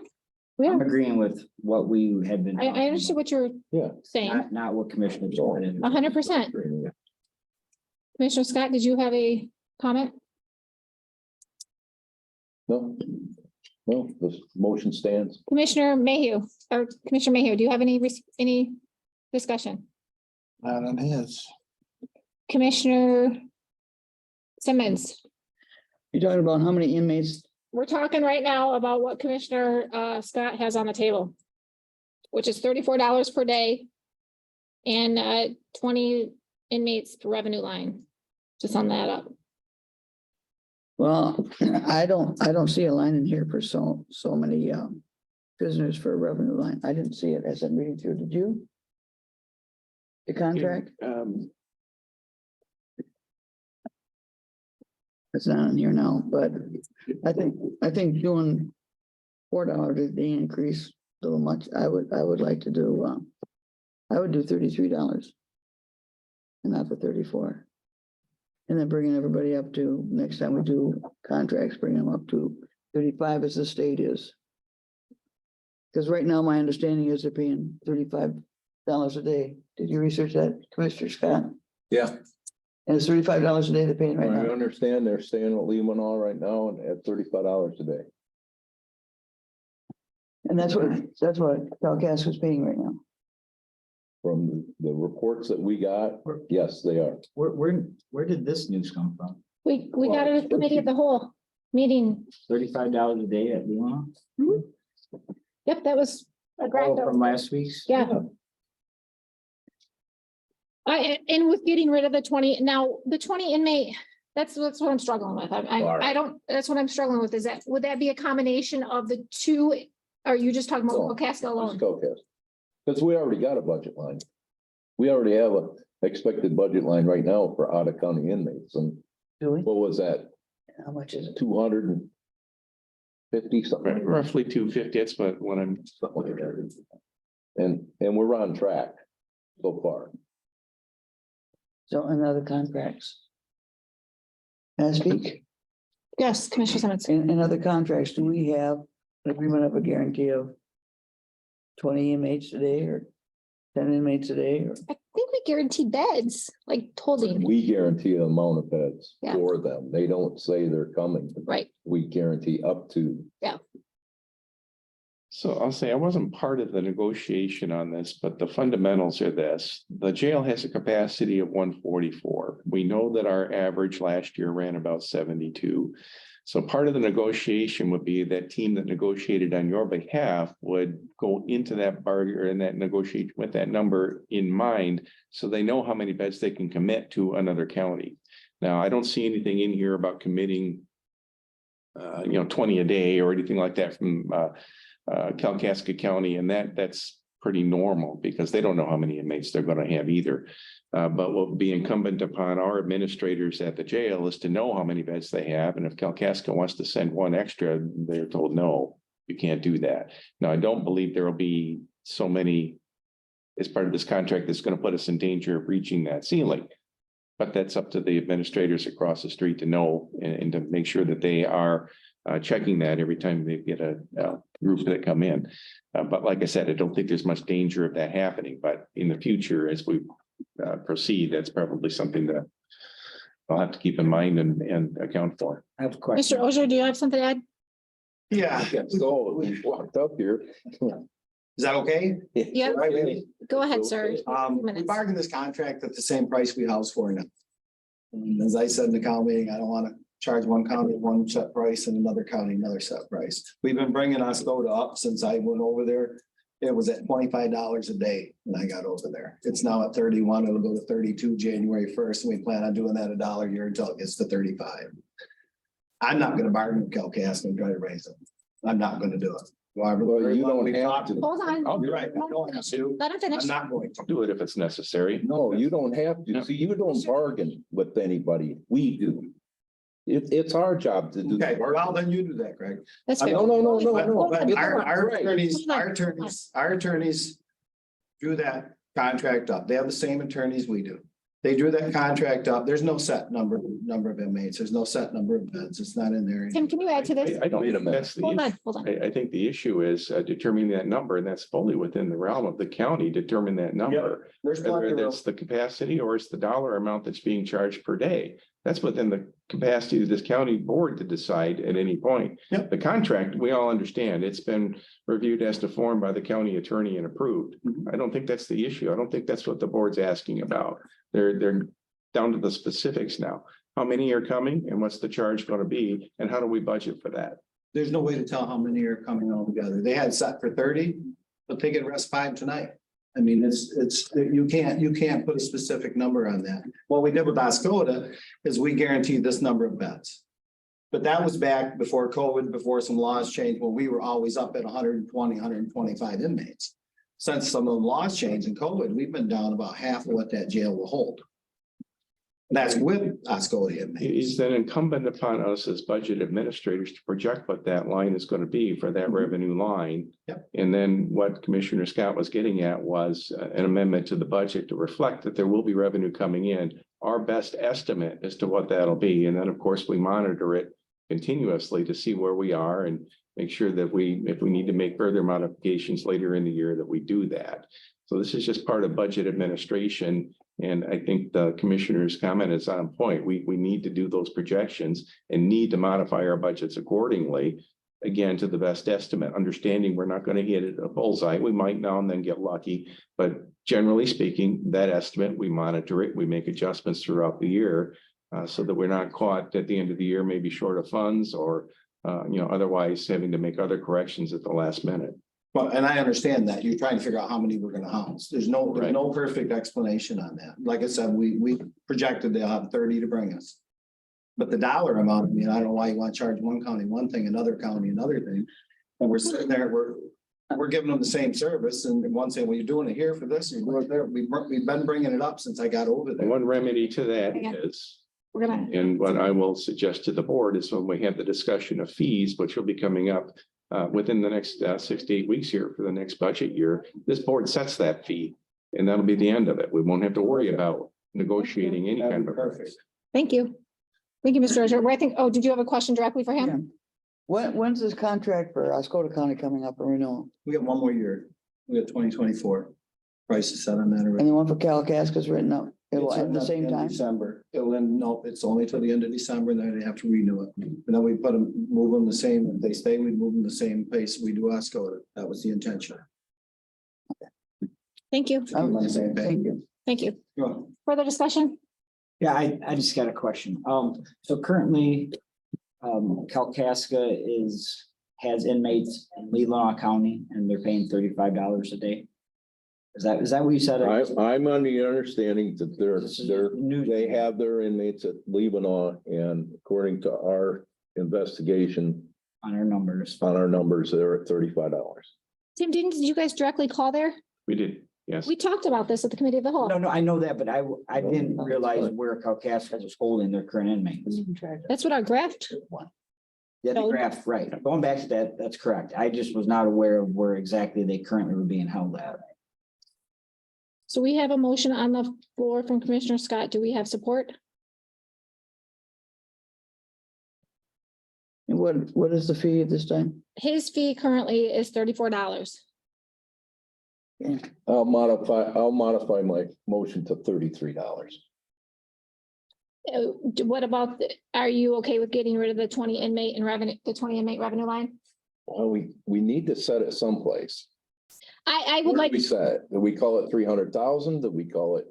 Yeah, I'm agreeing with what we had been. I understood what you're Yeah. saying. Not what Commissioner. Jordan had. 100%. Commissioner Scott, did you have a comment? No, no, the motion stands. Commissioner Mayhew, or Commissioner Mayhew, do you have any discussion? Not on his. Commissioner Simmons, You're talking about how many inmates? we're talking right now about what Commissioner Scott has on the table, which is $34 per day and 20 inmates per revenue line. Just on that up. Well, I don't see a line in here for so many prisoners for a revenue line. I didn't see it as I'm reading through. Did you? The contract? It's not in here now, but I think doing $4 a day increase a little much. I would like to do I would do $33 and not the 34. And then bringing everybody up to, next time we do contracts, bring them up to 35 as the state is. Because right now, my understanding is they're paying $35 a day. Did you research that, Commissioner Scott? Yeah. And it's $35 a day they're paying right I now. understand they're staying at Lebanon right now and at $35 a day. And that's what Calcas is paying right now. From the reports that we got, yes, they are. Where did this news come from? We got a committee of the whole meeting. $35 a day at Leon? Yep, that was a grand. From last week's? Yeah. And with getting rid of the 20, now the 20 inmate, that's what I'm struggling with. I don't, that's what I'm struggling with. Would that be a combination of the two? Or are you just talking about No, Calcasas alone? Because we already got a budget line. We already have a expected budget line right now for out of county inmates. And Do we? what was that? How much is it? 250 something. Roughly 250, that's what I'm. Something like that. And we're on track so far. So in other contracts. Can I speak? Yes, Commissioner Simmons. In other contracts, do we have an agreement of a guarantee of 20 inmates a day or 10 inmates a day? Or I think we guarantee beds, like holding, We guarantee the amount of beds Yeah. for them. They don't say they're coming. right? We guarantee up to. So I'll say I wasn't part of the negotiation on this, but the fundamentals are this. The jail has a capacity of 144. We know that our average last year ran about 72. So part of the negotiation would be that team that negotiated on your behalf would go into that bargain or in that negotiation with that number in mind. So they know how many beds they can commit to another county. Now, I don't see anything in here about committing 20 a day or anything like that from Kalkaska County, and that's pretty normal because they don't know how many inmates they're going to have either. But what will be incumbent upon our administrators at the jail is to know how many beds they have. And if Kalkaska wants to send one extra, they're told, no, you can't do that. Now, I don't believe there will be so many as part of this contract that's going to put us in danger of reaching that ceiling. But that's up to the administrators across the street to know and to make sure that they are checking that every time they get a group that come in. But like I said, I don't think there's much danger of that happening, but in the future, as we proceed, that's probably something that I'll have to keep in mind and account for. I have a question. Mr. Ogier, do you have something to add? Yeah. So we walked up here. Is that okay? Yeah, Right. go ahead, sir. We Minutes. bargained this contract at the same price we house for now. And as I said in the county meeting, I don't want to charge one county one set price and another county another set price. We've been bringing Oscoda up since I went over there. It was at $25 a day when I got over there. It's now at 31. It'll go to 32 January 1st. And we plan on doing that $1 a year until it gets to 35. I'm not gonna bargain with Calcas and try to raise them. I'm not gonna do it. Well, you don't have to. Hold on. You're right. I don't have to. Let him finish. I'm not going to. I'll do it if it's necessary. No, you don't have No. to. See, you don't bargain with anybody. We do. It's our job to do. Okay, well, then you do that, Greg. That's fair. No. But our Right. attorneys drew that contract up. They have the same attorneys we do. They drew that contract up. There's no set number of inmates. There's no set number of beds. It's not in there. Tim, can you add to this? I don't Wait a think minute. that's the Hold issue. on, hold on. I think the issue is determining that number, and that's fully within the realm of the county, determine that number. There's plenty Whether of room. that's the capacity or it's the dollar amount that's being charged per day. That's within the capacity of this county board to decide at any point. Yep. The contract, we all understand, it's been reviewed as to form by the county attorney and approved. Mhm. I don't think that's the issue. I don't think that's what the board's asking about. They're down to the specifics now. How many are coming and what's the charge going to be and how do we budget for that? There's no way to tell how many are coming all together. They had set for 30, but they could rest 5 tonight. I mean, you can't put a specific number on that. What we did with Oscoda is we guaranteed this number of beds. But that was back before COVID, before some laws changed, when we were always up at 120, 125 inmates. Since some of the laws changed in COVID, we've been down about half of what that jail will hold. That's with Oscoda inmates. Is then incumbent upon us as budget administrators to project what that line is going to be for that revenue line. Yep. And then what Commissioner Scott was getting at was an amendment to the budget to reflect that there will be revenue coming in. Our best estimate as to what that'll be. And then, of course, we monitor it continuously to see where we are and make sure that if we need to make further modifications later in the year, that we do that. So this is just part of budget administration. And I think the commissioner's comment is on point. We need to do those projections and need to modify our budgets accordingly. Again, to the best estimate, understanding we're not going to hit it a bullseye. We might now and then get lucky, but generally speaking, that estimate, we monitor it, we make adjustments throughout the year so that we're not caught at the end of the year, maybe short of funds or otherwise having to make other corrections at the last minute. Well, and I understand that. You're trying to figure out how many we're gonna house. There's no perfect explanation on that. Like I said, we projected they'll have 30 to bring us. But the dollar amount, I mean, I don't know why you want to charge one county one thing, another county another thing. And we're sitting there, we're giving them the same service and one saying, well, you're doing it here for this, and you're doing it there. We've been bringing it up since I got over And there. one remedy to that Hang on. is, We're gonna, and what I will suggest to the board is when we have the discussion of fees, which will be coming up within the next 6 to 8 weeks here for the next budget year, this board sets that fee. And that'll be the end of it. We won't have to worry about negotiating any That'd kind be of. perfect. thank you. Thank you, Mr. Treasurer. Did you have a question directly for him? When's this contract for Oscoda County coming up for renewal? We got one more year. We got 2024. Price is set on that already. And the one for Calicaska's written up, it'll It's end the same in time? December. It'll end, no, it's only till the end of December, and then they have to renew it. And then we move them the same, if they stay, we move them the same pace we do Oscoda. That was the intention. Thank you. I'm on the same page. Thank you. Thank you. You're welcome. Further discussion? Yeah, I just got a question. So currently, Kalkaska has inmates in Leelanau County and they're paying $35 a day. Is that what you said? I'm on the understanding that This is new. they have their inmates at Lebanon, and according to our investigation On our numbers. on our numbers, they're at $35. Tim, did you guys directly call there? We did, yes. We talked about this at the committee of the whole. No, I know that, but I didn't realize where Kalkaska was holding their current inmates. That's what our graft. Yeah, the No. graph, right. Going back to that, that's correct. I just was not aware of where exactly they currently were being held at. So we have a motion on the floor from Commissioner Scott. Do we have support? And what is the fee at this time? His fee currently is $34. I'll modify my motion to $33. What about, are you okay with getting rid of the 20 inmate revenue line? Well, we need to set it someplace. I would Where like, do we set it? Do we call it 300,000? Do we call it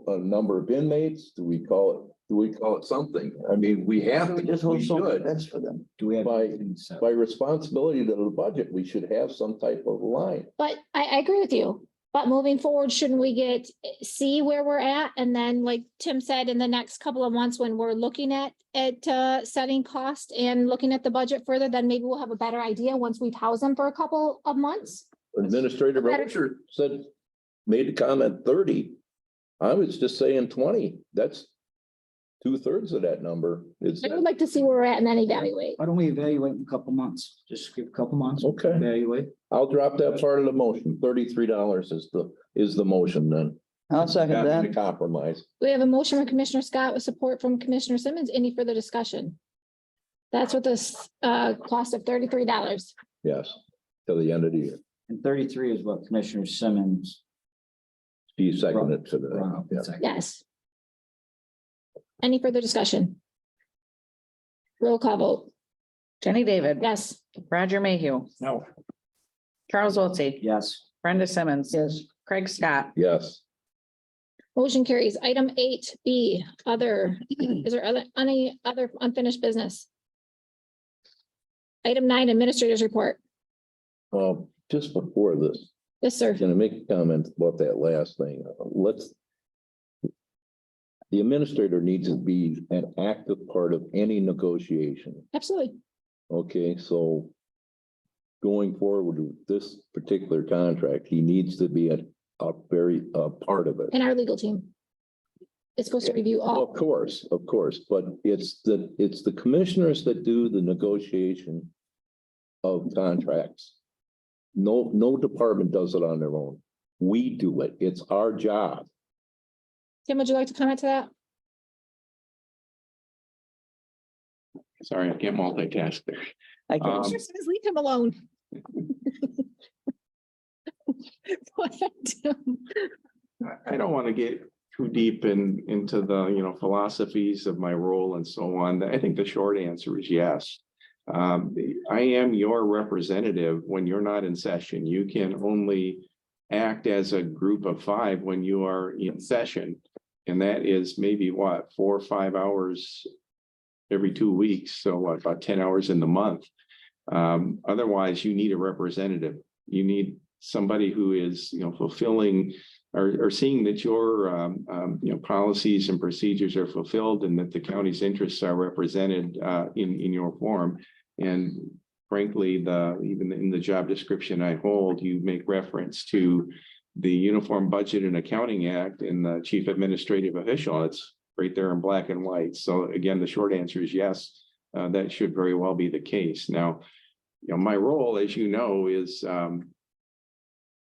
a number of inmates? Do we call it something? I mean, we have to, Just we hold some should. beds for them. Do we have? By- anything set? By responsibility to the budget, we should have some type of line. but I agree with you. But moving forward, shouldn't we see where we're at? And then, like Tim said, in the next couple of months, when we're looking at setting cost and looking at the budget further, then maybe we'll have a better idea once we've housed them for a couple of months. Administrator Better- Rocher made the comment 30. I was just saying 20. That's 2/3 of that number. It's I would like to see where we're at and then evaluate. Why don't we evaluate in a couple months? Just give a couple months. okay. Evaluate. I'll drop that part of the motion. $33 is the motion then. I'll second Having that. to compromise, We have a motion from Commissioner Scott with support from Commissioner Simmons. Any further discussion? That's with this cost of $33. yes, till the end of the year. And 33 is what Commissioner Simmons. He seconded to brought up. the, yeah. Yes. Any further discussion? Roll call vote. Jenny David. Yes. Roger Mayhew. No. Charles Wiltie. Yes. Brenda Simmons. Yes, Craig Scott. Yes, Motion carries. Item 8B, other. Is there any other unfinished business? Item 9, administrators report. just before this, Yes, sir. gonna make a comment about that last thing. The administrator needs to be an active part of any negotiation. Absolutely. Okay, so going forward with this particular contract, he needs to be a very part of it. And our legal team. It's supposed to review all. Of course, but it's the commissioners that do the negotiation of contracts. No department does it on their own. We do it. It's our job. Tim, would you like to comment to that? Sorry, I can't multitask there. Commissioner Simmons, leave him alone. Go ahead, Tim. I don't want to get too deep into the, philosophies of my role and so on. I think the short answer is yes. I am your representative when you're not in session. You can only act as a group of 5 when you are in session. And that is maybe 4 or 5 hours every 2 weeks. So about 10 hours in the month. Otherwise, you need a representative. You need somebody who is, fulfilling or seeing that your, policies and procedures are fulfilled and that the county's interests are represented in your form. And frankly, even in the job description I hold, you make reference to the Uniform Budget and Accounting Act and the chief administrative official. It's right there in black and white. So again, the short answer is yes, that should very well be the case. Now, my role, as you know, is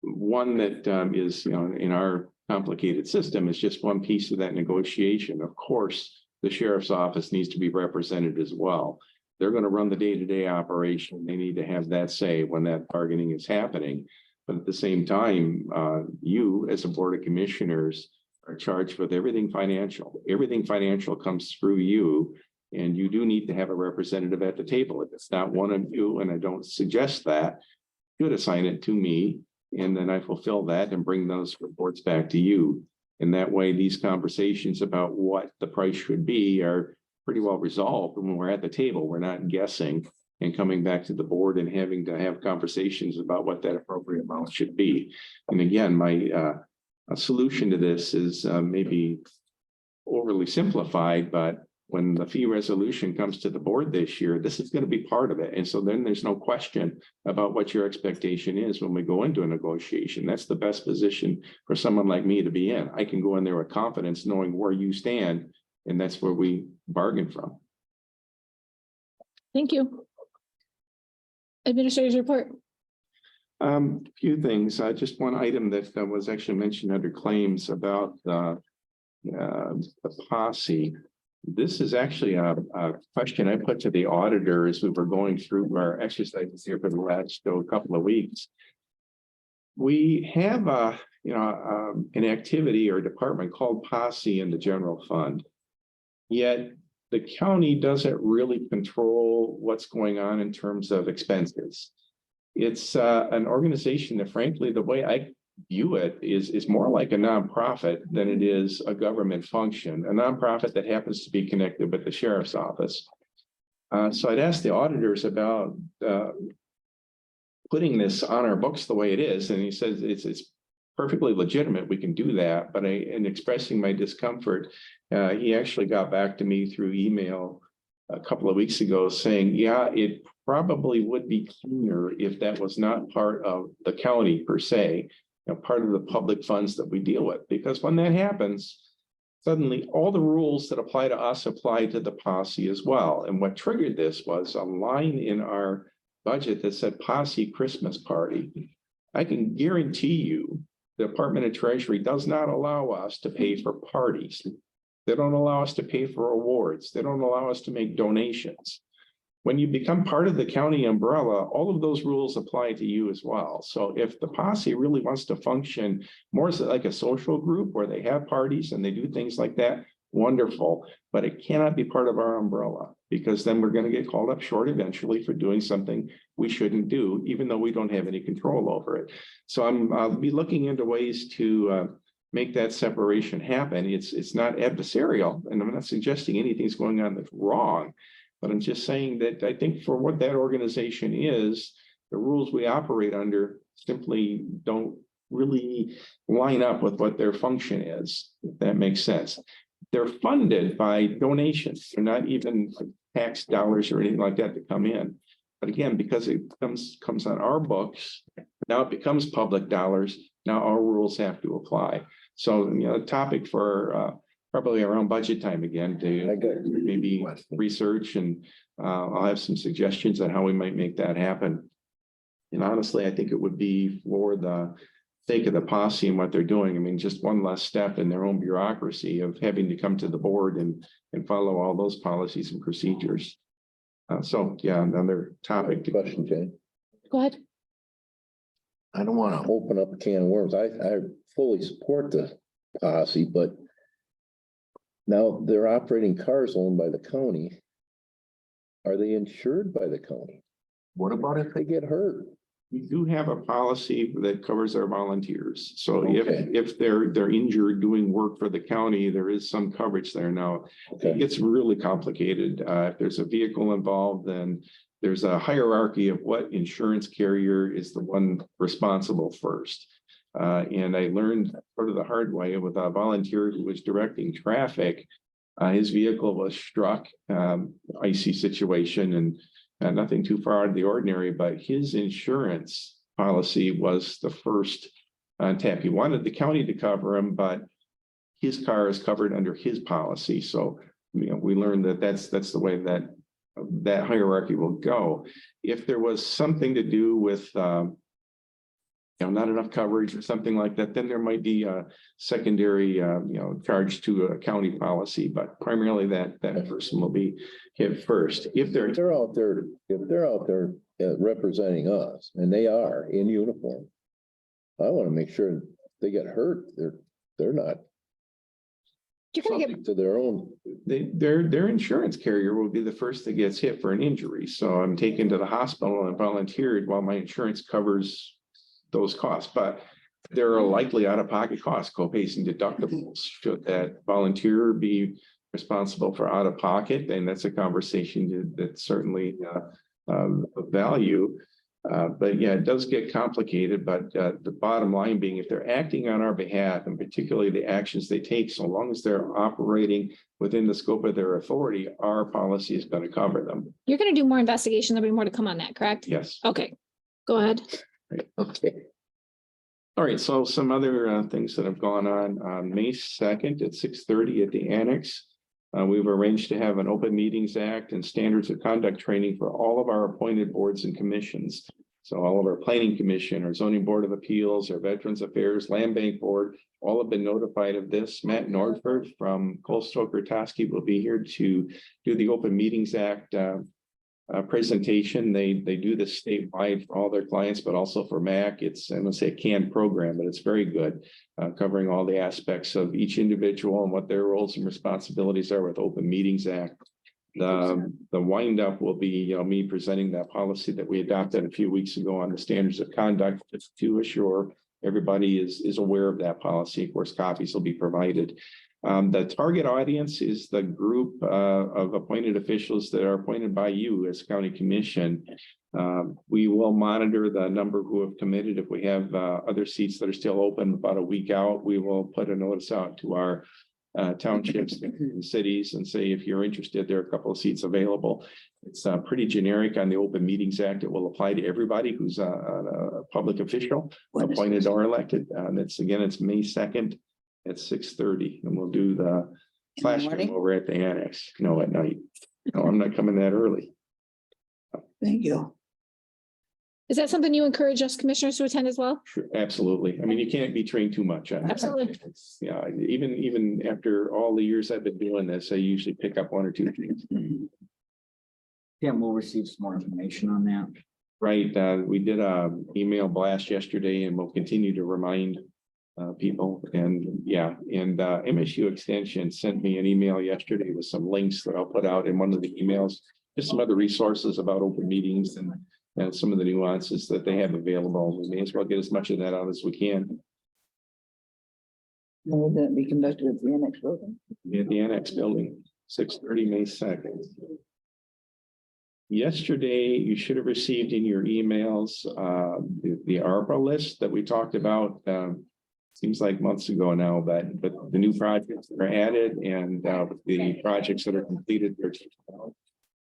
one that is, in our complicated system is just one piece of that negotiation. Of course, the sheriff's office needs to be represented as well. They're going to run the day-to-day operation. They need to have that say when that bargaining is happening. But at the same time, you as a board of commissioners are charged with everything financial. Everything financial comes through you, and you do need to have a representative at the table. If it's not one of you, and I don't suggest that, you should assign it to me, and then I fulfill that and bring those reports back to you. And that way, these conversations about what the price should be are pretty well resolved. When we're at the table, we're not guessing and coming back to the board and having to have conversations about what that appropriate amount should be. And again, my solution to this is maybe overly simplified, but when the fee resolution comes to the board this year, this is going to be part of it. And so then there's no question about what your expectation is when we go into a negotiation. That's the best position for someone like me to be in. I can go in there with confidence, knowing where you stand, and that's where we bargain from. Thank you. Administrator's report. Few things. Just one item that was actually mentioned under claims about the posse. This is actually a question I put to the auditor as we were going through our exercises here for the last couple of weeks. We have an activity or department called posse in the general fund. Yet the county doesn't really control what's going on in terms of expenses. It's an organization that, frankly, the way I view it is more like a nonprofit than it is a government function, a nonprofit that happens to be connected with the sheriff's office. So I'd ask the auditors about putting this on our books the way it is. And he says it's perfectly legitimate. We can do that. But in expressing my discomfort, he actually got back to me through email a couple of weeks ago saying, yeah, it probably would be cleaner if that was not part of the county per se, part of the public funds that we deal with. Because when that happens, suddenly all the rules that apply to us apply to the posse as well. And what triggered this was a line in our budget that said posse Christmas party. I can guarantee you the Department of Treasury does not allow us to pay for parties. They don't allow us to pay for awards. They don't allow us to make donations. When you become part of the county umbrella, all of those rules apply to you as well. So if the posse really wants to function more like a social group where they have parties and they do things like that, wonderful, but it cannot be part of our umbrella, because then we're going to get called up short eventually for doing something we shouldn't do, even though we don't have any control over it. So I'll be looking into ways to make that separation happen. It's not adversarial, and I'm not suggesting anything's going on that's wrong, but I'm just saying that I think for what that organization is, the rules we operate under simply don't really line up with what their function is, if that makes sense. They're funded by donations. They're not even tax dollars or anything like that to come in. But again, because it comes on our books, now it becomes public dollars. Now our rules have to apply. So, a topic for probably around budget time again to maybe research, and I'll have some suggestions on how we might make that happen. And honestly, I think it would be for the sake of the posse and what they're doing. I mean, just one less step in their own bureaucracy of having to come to the board and follow all those policies and procedures. So yeah, another topic. Question, Jane. Go ahead. I don't want to open up a can of worms. I fully support the posse, but now they're operating cars owned by the county. Are they insured by the county? What about if they get hurt? We do have a policy that covers our volunteers. So Okay. if they're injured doing work for the county, there is some coverage there. Now, Okay. it gets really complicated. If there's a vehicle involved, then there's a hierarchy of what insurance carrier is the one responsible first. And I learned sort of the hard way with a volunteer who was directing traffic. His vehicle was struck, icy situation, and nothing too far out of the ordinary, but his insurance policy was the first tap. He wanted the county to cover him, but his car is covered under his policy. So, we learned that that's the way that hierarchy will go. If there was something to do with not enough coverage or something like that, then there might be a secondary, charge to a county policy, but primarily that person will be hit first. If they're If they're out there representing us, and they are in uniform, I want to make sure they get hurt. They're not You're gonna get, subject to their own. their insurance carrier will be the first that gets hit for an injury. So I'm taken to the hospital and volunteered while my insurance covers those costs, but there are likely out-of-pocket costs, co-pays and deductibles. Should that volunteer be responsible for out-of-pocket, then that's a conversation that's certainly of value. But yeah, it does get complicated, but the bottom line being, if they're acting on our behalf, and particularly the actions they take, so long as they're operating within the scope of their authority, our policy is going to cover them. you're gonna do more investigation. There'll be more to come on that, correct? Yes. Okay, go ahead. Okay. All right, so some other things that have gone on May 2nd at 6:30 at the annex. We've arranged to have an Open Meetings Act and standards of conduct training for all of our appointed boards and commissions. So all of our planning commission, our zoning board of appeals, our veterans affairs, land bank board, all have been notified of this. Matt Nordford from Colstoker-Toskey will be here to do the Open Meetings Act presentation. They do this statewide for all their clients, but also for MAC. It's, I'm gonna say, a canned program, but it's very good, covering all the aspects of each individual and what their roles and responsibilities are with Open Meetings Act. The wind up will be, me presenting that policy that we adopted a few weeks ago on the standards of conduct, just to assure everybody is aware of that policy. Of course, copies will be provided. The target audience is the group of appointed officials that are appointed by you as county commission. We will monitor the number who have committed. If we have other seats that are still open about a week out, we will put a notice out to our townships and cities and say, if you're interested, there are a couple of seats available. It's pretty generic on the Open Meetings Act. It will apply to everybody who's a public official, appointed or elected. It's May 2nd. At 6:30, and we'll do the classroom over at the annex. No, at night. No, I'm not coming that early. Thank you. Is that something you encourage us commissioners to attend as well? Sure, absolutely. I mean, you can't be trained too much on that. Absolutely. It's- Yeah, even after all the years I've been doing this, I usually pick up one or two things. Tim, we'll receive some more information on that. Right, we did a email blast yesterday and we'll continue to remind people and MSU Extension sent me an email yesterday with some links that I'll put out in one of the emails. Just some other resources about open meetings and some of the nuances that they have available. We may as well get as much of that out as we can. Will that be conducted at the annex building? At the annex building, 6:30, May 2nd. Yesterday, you should have received in your emails, the ARPA list that we talked about, seems like months ago now, but the new projects that are added and, the projects that are completed.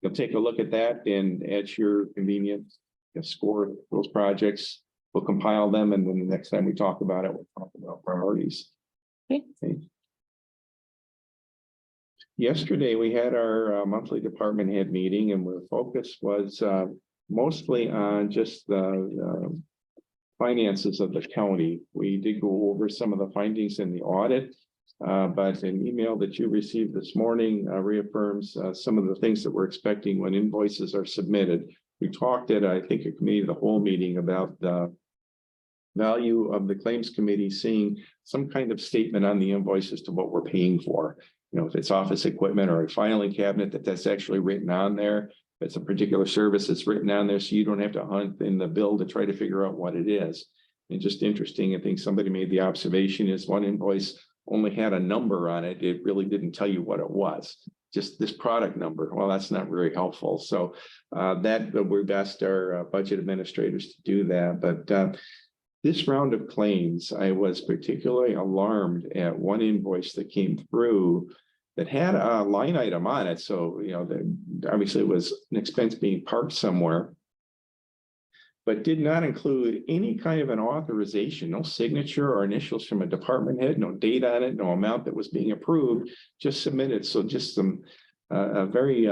You'll take a look at that and at your convenience, score those projects. We'll compile them and then the next time we talk about it, we'll talk about priorities. Okay. Yesterday, we had our monthly department head meeting and the focus was mostly on just the finances of the county. We did go over some of the findings in the audit, but an email that you received this morning reaffirms some of the things that we're expecting when invoices are submitted. We talked at, I think, a committee of the whole meeting about the value of the claims committee seeing some kind of statement on the invoice as to what we're paying for. You know, if it's office equipment or a filing cabinet, that's actually written on there. If it's a particular service, it's written on there, so you don't have to hunt in the bill to try to figure out what it is. And just interesting, I think somebody made the observation is one invoice only had a number on it. It really didn't tell you what it was. Just this product number. Well, that's not very helpful. So we've asked our budget administrators to do that. But this round of claims, I was particularly alarmed at one invoice that came through that had a line item on it. So, you know, obviously it was an expense being parked somewhere, but did not include any kind of an authorization, no signature or initials from a department head, no date on it, no amount that was being approved, just submitted. So just some very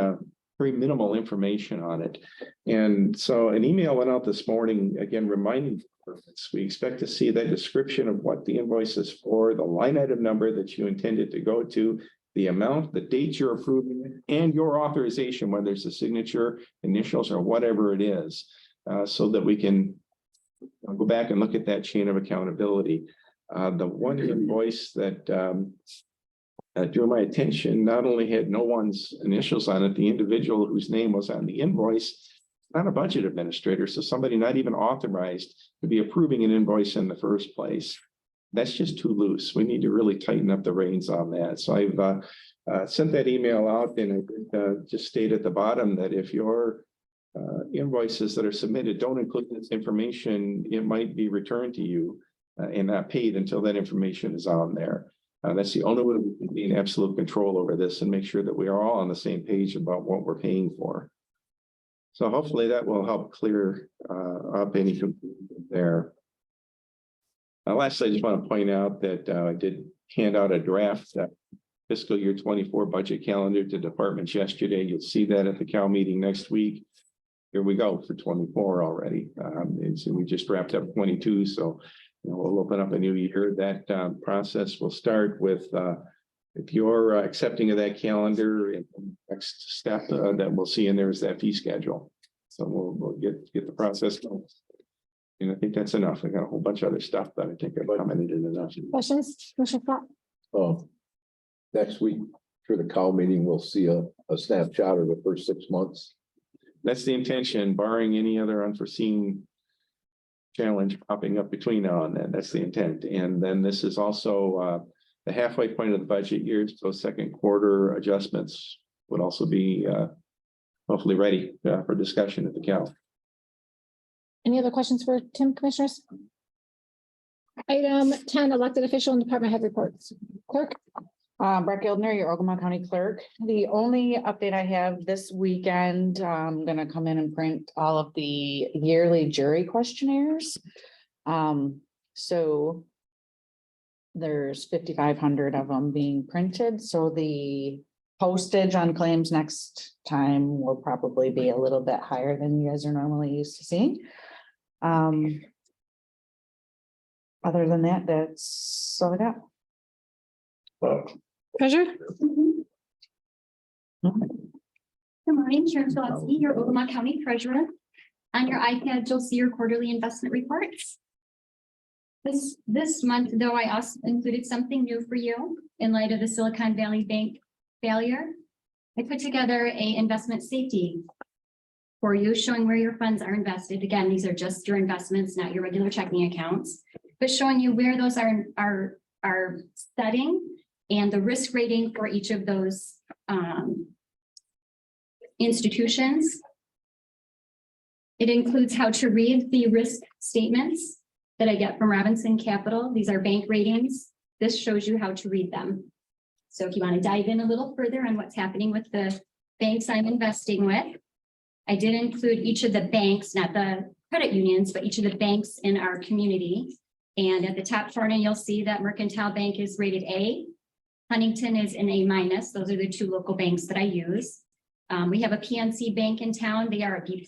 minimal information on it. And so an email went out this morning, again, reminding us, we expect to see that description of what the invoice is for, the line item number that you intended to go to, the amount, the date you're approving, and your authorization, whether it's a signature, initials, or whatever it is, so that we can go back and look at that chain of accountability. The one invoice that drew my attention not only had no one's initials on it, the individual whose name was on the invoice, not a budget administrator, so somebody not even authorized to be approving an invoice in the first place. That's just too loose. We need to really tighten up the reins on that. So I've sent that email out and I just state at the bottom that if your invoices that are submitted don't include this information, it might be returned to you and not paid until that information is on there. That's the only way we can be in absolute control over this and make sure that we are all on the same page about what we're paying for. So hopefully that will help clear up any confusion there. Lastly, I just want to point out that I did hand out a draft fiscal year 24 budget calendar to departments yesterday. You'll see that at the Cal meeting next week. Here we go for 24 already. And so we just wrapped up 22. So we'll open up a new year. That process will start with if you're accepting of that calendar, and the next step that we'll see in there is that fee schedule. So we'll get the process going. And I think that's enough. I got a whole bunch of other stuff that I think I've commented enough. Questions? Commissioner Scott? Next week, for the Cal meeting, we'll see a snapshot of the first 6 months. That's the intention, barring any other unforeseen challenge popping up between now and then. That's the intent. And then this is also the halfway point of the budget year. So second quarter adjustments would also be hopefully ready for discussion at the Cal. Any other questions for Tim, commissioners? Item 10, elected official and department head reports. Clerk? Brett Gildner, your Ogemaw County Clerk. The only update I have this weekend, I'm gonna come in and print all of the yearly jury questionnaires. So there's 5,500 of them being printed, so the postage on claims next time will probably be a little bit higher than you guys are normally used to seeing. Other than that, that's all I got. Treasurer? Good morning, Chair Swansky, your Ogemaw County Treasurer. On your iPad, you'll see your quarterly investment reports. This month, though, I also included something new for you in light of the Silicon Valley Bank failure. I put together a investment safety for you, showing where your funds are invested. Again, these are just your investments, not your regular checking accounts, but showing you where those are setting and the risk rating for each of those institutions. It includes how to read the risk statements that I get from Robinson Capital. These are bank ratings. This shows you how to read them. So if you want to dive in a little further on what's happening with the banks I'm investing with, I did include each of the banks, not the credit unions, but each of the banks in our community. And at the top corner, you'll see that Mercantile Bank is rated A. Huntington is an A-. Those are the two local banks that I use. We have a PNC Bank in town. They are a B+.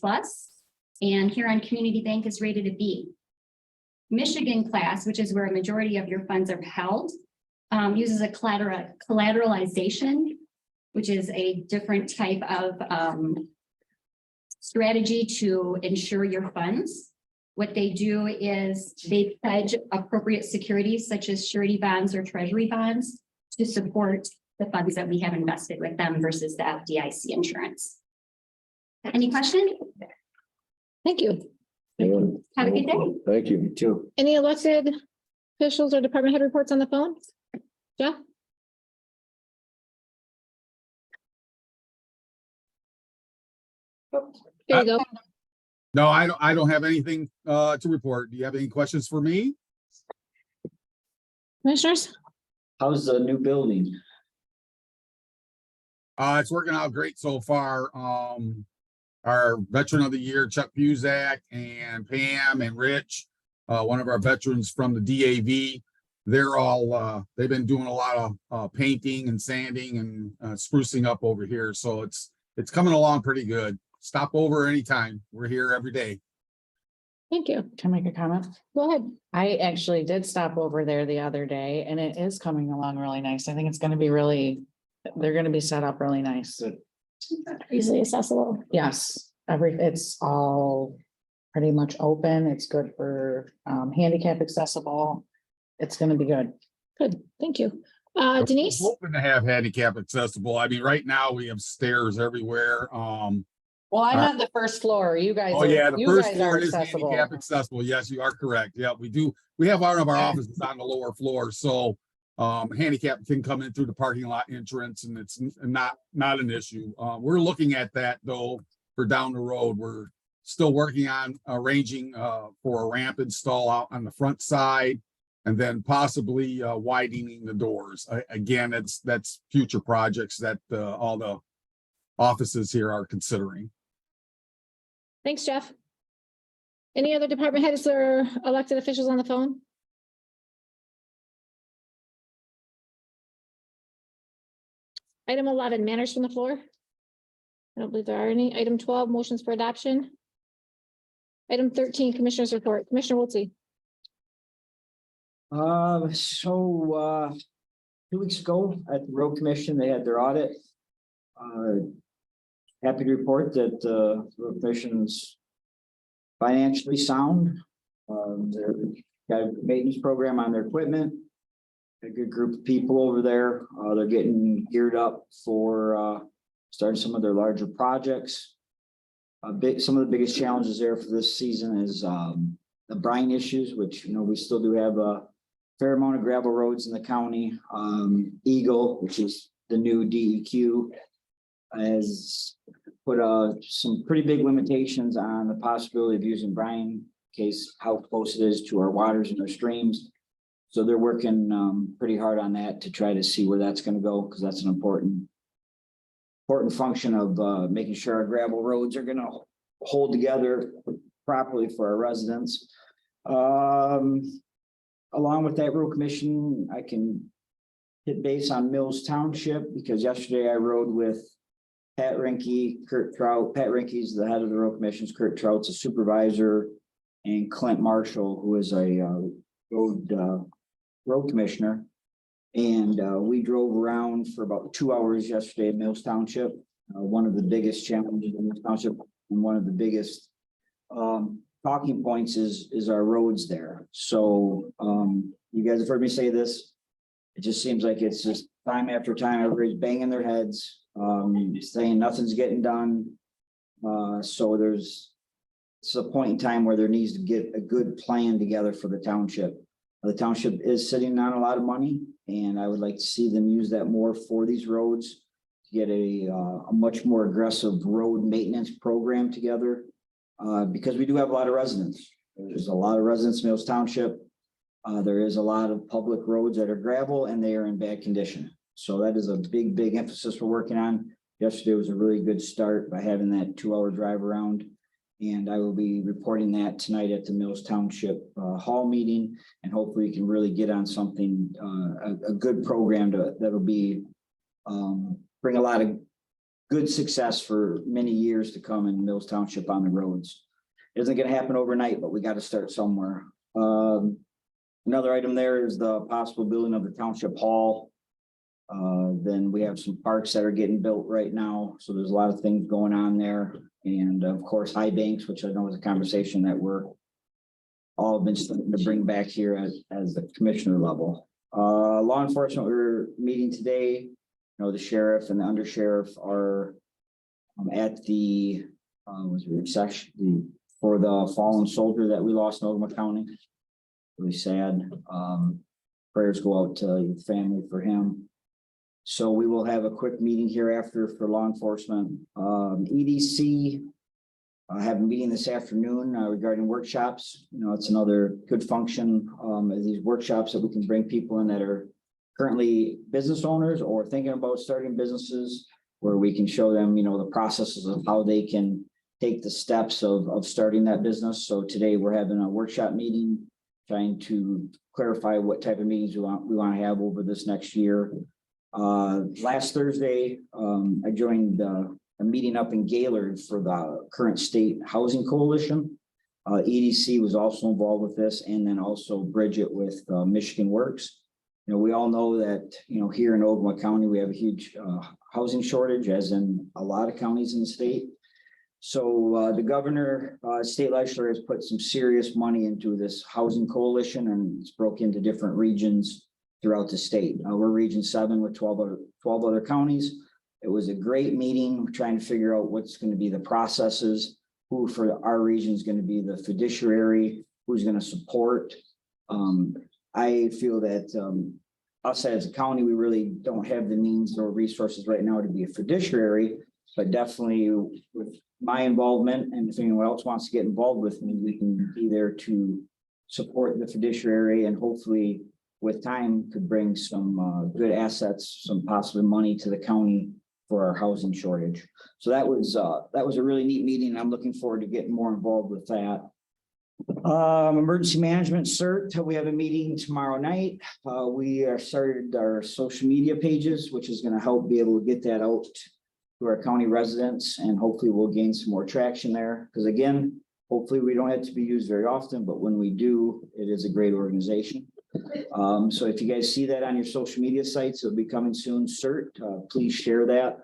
And Huron Community Bank is rated a B. Michigan Class, which is where a majority of your funds are held, uses a collateralization, which is a different type of strategy to ensure your funds. What they do is they pledge appropriate securities such as surety bonds or treasury bonds to support the funds that we have invested with them versus the FDIC insurance. Any questions? Thank you. Have a good day. Thank you. Too. Any elected officials or department head reports on the phone? Jeff? Here you go. No, I don't have anything to report. Do you have any questions for me? Commissioners? How's the new building? It's working out great so far. Our veteran of the year, Chuck Buzak, and Pam and Rich, one of our veterans from the DAV, they're all they've been doing a lot of painting and sanding and sprucing up over here. So it's coming along pretty good. Stop over anytime. We're here every day. Thank you. Can I make a comment? Go ahead. I actually did stop over there the other day and it is coming along really nice. I think it's gonna be they're gonna be set up really nice. Easily accessible. Yes, it's all pretty much open. It's good for handicap accessible. It's gonna be good. Good. Thank you. We're Denise? hoping to have handicap accessible. I mean, right now we have stairs everywhere. Well, I'm on the first floor. You guys. Oh, yeah, the you first guys floor are is accessible. handicap accessible. Yes, you are correct. Yeah, we do. We have one of our offices on the lower floor, so handicap can come in through the parking lot entrance and it's not an issue. We're looking at that though for down the road. We're still working on arranging for a ramp install out on the front side and then possibly widening the doors. Again, that's future projects that all the offices here are considering. Thanks, Jeff. Any other department heads or elected officials on the phone? Item 11, manners from the floor. I don't believe there are any. Item 12, motions for adoption. Item 13, commissioners report. Commissioner Wiltie. 2 weeks ago at the road commission, they had their audit. Happy to report that the road commission's financially sound. They've got a maintenance program on their equipment. A good group of people over there. They're getting geared up for starting some of their larger projects. Some of the biggest challenges there for this season is the brine issues, which, you know, we still do have a fair amount of gravel roads in the county. Eagle, which is the new DEQ, has put some pretty big limitations on the possibility of using brine in case how close it is to our waters and our streams. So they're working pretty hard on that to try to see where that's going to go, because that's an important function of making sure our gravel roads are going to hold together properly for our residents. Along with that road commission, I can hit base on Mills Township, because yesterday I rode with Pat Rinke, Kurt Trout. Pat Rinke's the head of the road commissions. Kurt Trout's a supervisor, and Clint Marshall, who is a road commissioner. And we drove around for about 2 hours yesterday in Mills Township. One of the biggest challenges in Mills Township and one of the biggest talking points is our roads there. So you guys have heard me say this. It just seems like it's just time after time, everybody's banging their heads, saying nothing's getting done. So it's a point in time where there needs to get a good plan together for the township. The township is sitting on a lot of money, and I would like to see them use that more for these roads to get a much more aggressive road maintenance program together. Because we do have a lot of residents. There's a lot of residents in Mills Township. There is a lot of public roads that are gravel and they are in bad condition. So that is a big emphasis we're working on. Yesterday was a really good start by having that 2-hour drive around. And I will be reporting that tonight at the Mills Township Hall meeting. And hopefully we can really get on something, a good program that'll be bring a lot of good success for many years to come in Mills Township on the roads. It isn't going to happen overnight, but we got to start somewhere. Another item there is the possible building of the Township Hall. Then we have some parks that are getting built right now. So there's a lot of things going on there. And of course, high banks, which I know is a conversation that we're all been starting to bring back here as the commissioner level. Law enforcement, we're meeting today. You know, the sheriff and the undersheriff are at the section for the fallen soldier that we lost in Ogemaw County. Really sad. Prayers go out to the family for him. So we will have a quick meeting hereafter for law enforcement. EDC have a meeting this afternoon regarding workshops. You know, it's another good function of these workshops that we can bring people in that are currently business owners or thinking about starting businesses, where we can show them, you know, the processes of how they can take the steps of starting that business. So today we're having a workshop meeting, trying to clarify what type of meetings we want to have over this next year. Last Thursday, I joined a meeting up in Gaylord for the current state housing coalition. EDC was also involved with this, and then also Bridget with Michigan Works. You know, we all know that, you know, here in Ogemaw County, we have a huge housing shortage, as in a lot of counties in the state. So the governor, state legislature has put some serious money into this housing coalition, and it's broke into different regions throughout the state. We're region 7 with 12 other counties. It was a great meeting. We're trying to figure out what's going to be the processes, who for our region is going to be the fiduciary, who's going to support. I feel that us as a county, we really don't have the means or resources right now to be a fiduciary, but definitely with my involvement, and if anyone else wants to get involved with me, we can be there to support the fiduciary, and hopefully with time could bring some good assets, some possible money to the county for our housing shortage. So that was a really neat meeting. I'm looking forward to getting more involved with that. Emergency management cert, we have a meeting tomorrow night. We are started our social media pages, which is going to help be able to get that out to our county residents, and hopefully we'll gain some more traction there. Because again, hopefully we don't have to be used very often, but when we do, it is a great organization. So if you guys see that on your social media sites, it'll be coming soon. CERT, please share that.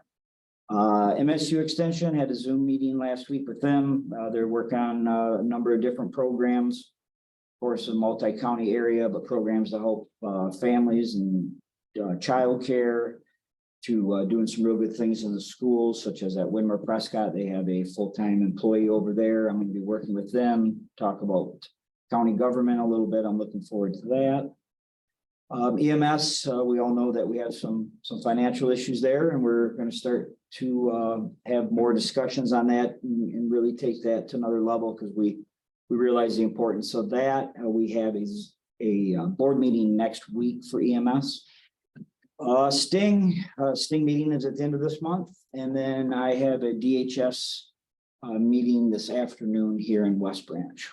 MSU Extension had a Zoom meeting last week with them. They're working on a number of different programs, of course, a multi-county area, but programs to help families and childcare, to doing some real good things in the schools, such as at Winmer Prescott. They have a full-time employee over there. I'm going to be working with them, talk about county government a little bit. I'm looking forward to that. EMS, we all know that we have some financial issues there, and we're going to start to have more discussions on that and really take that to another level, because we realize the importance of that. We have a board meeting next week for EMS. Sting meeting is at the end of this month, and then I have a DHS meeting this afternoon here in West Branch.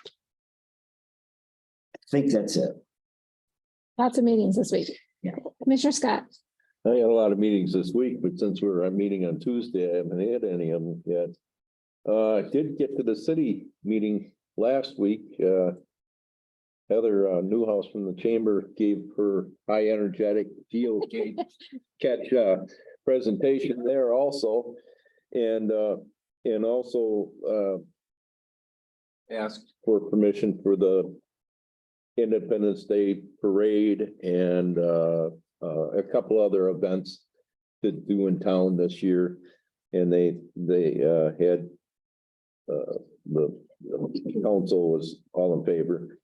I think that's it. Lots of meetings this week. Yeah. Commissioner Scott. I had a lot of meetings this week, but since we were on meeting on Tuesday, I haven't had any of them yet. I did get to the city meeting last week, Heather Newhouse from the chamber gave her high energetic catch presentation there also. And also asked for permission for the Independence Day Parade and a couple other events to do in town this year. And they had the council was all in favor.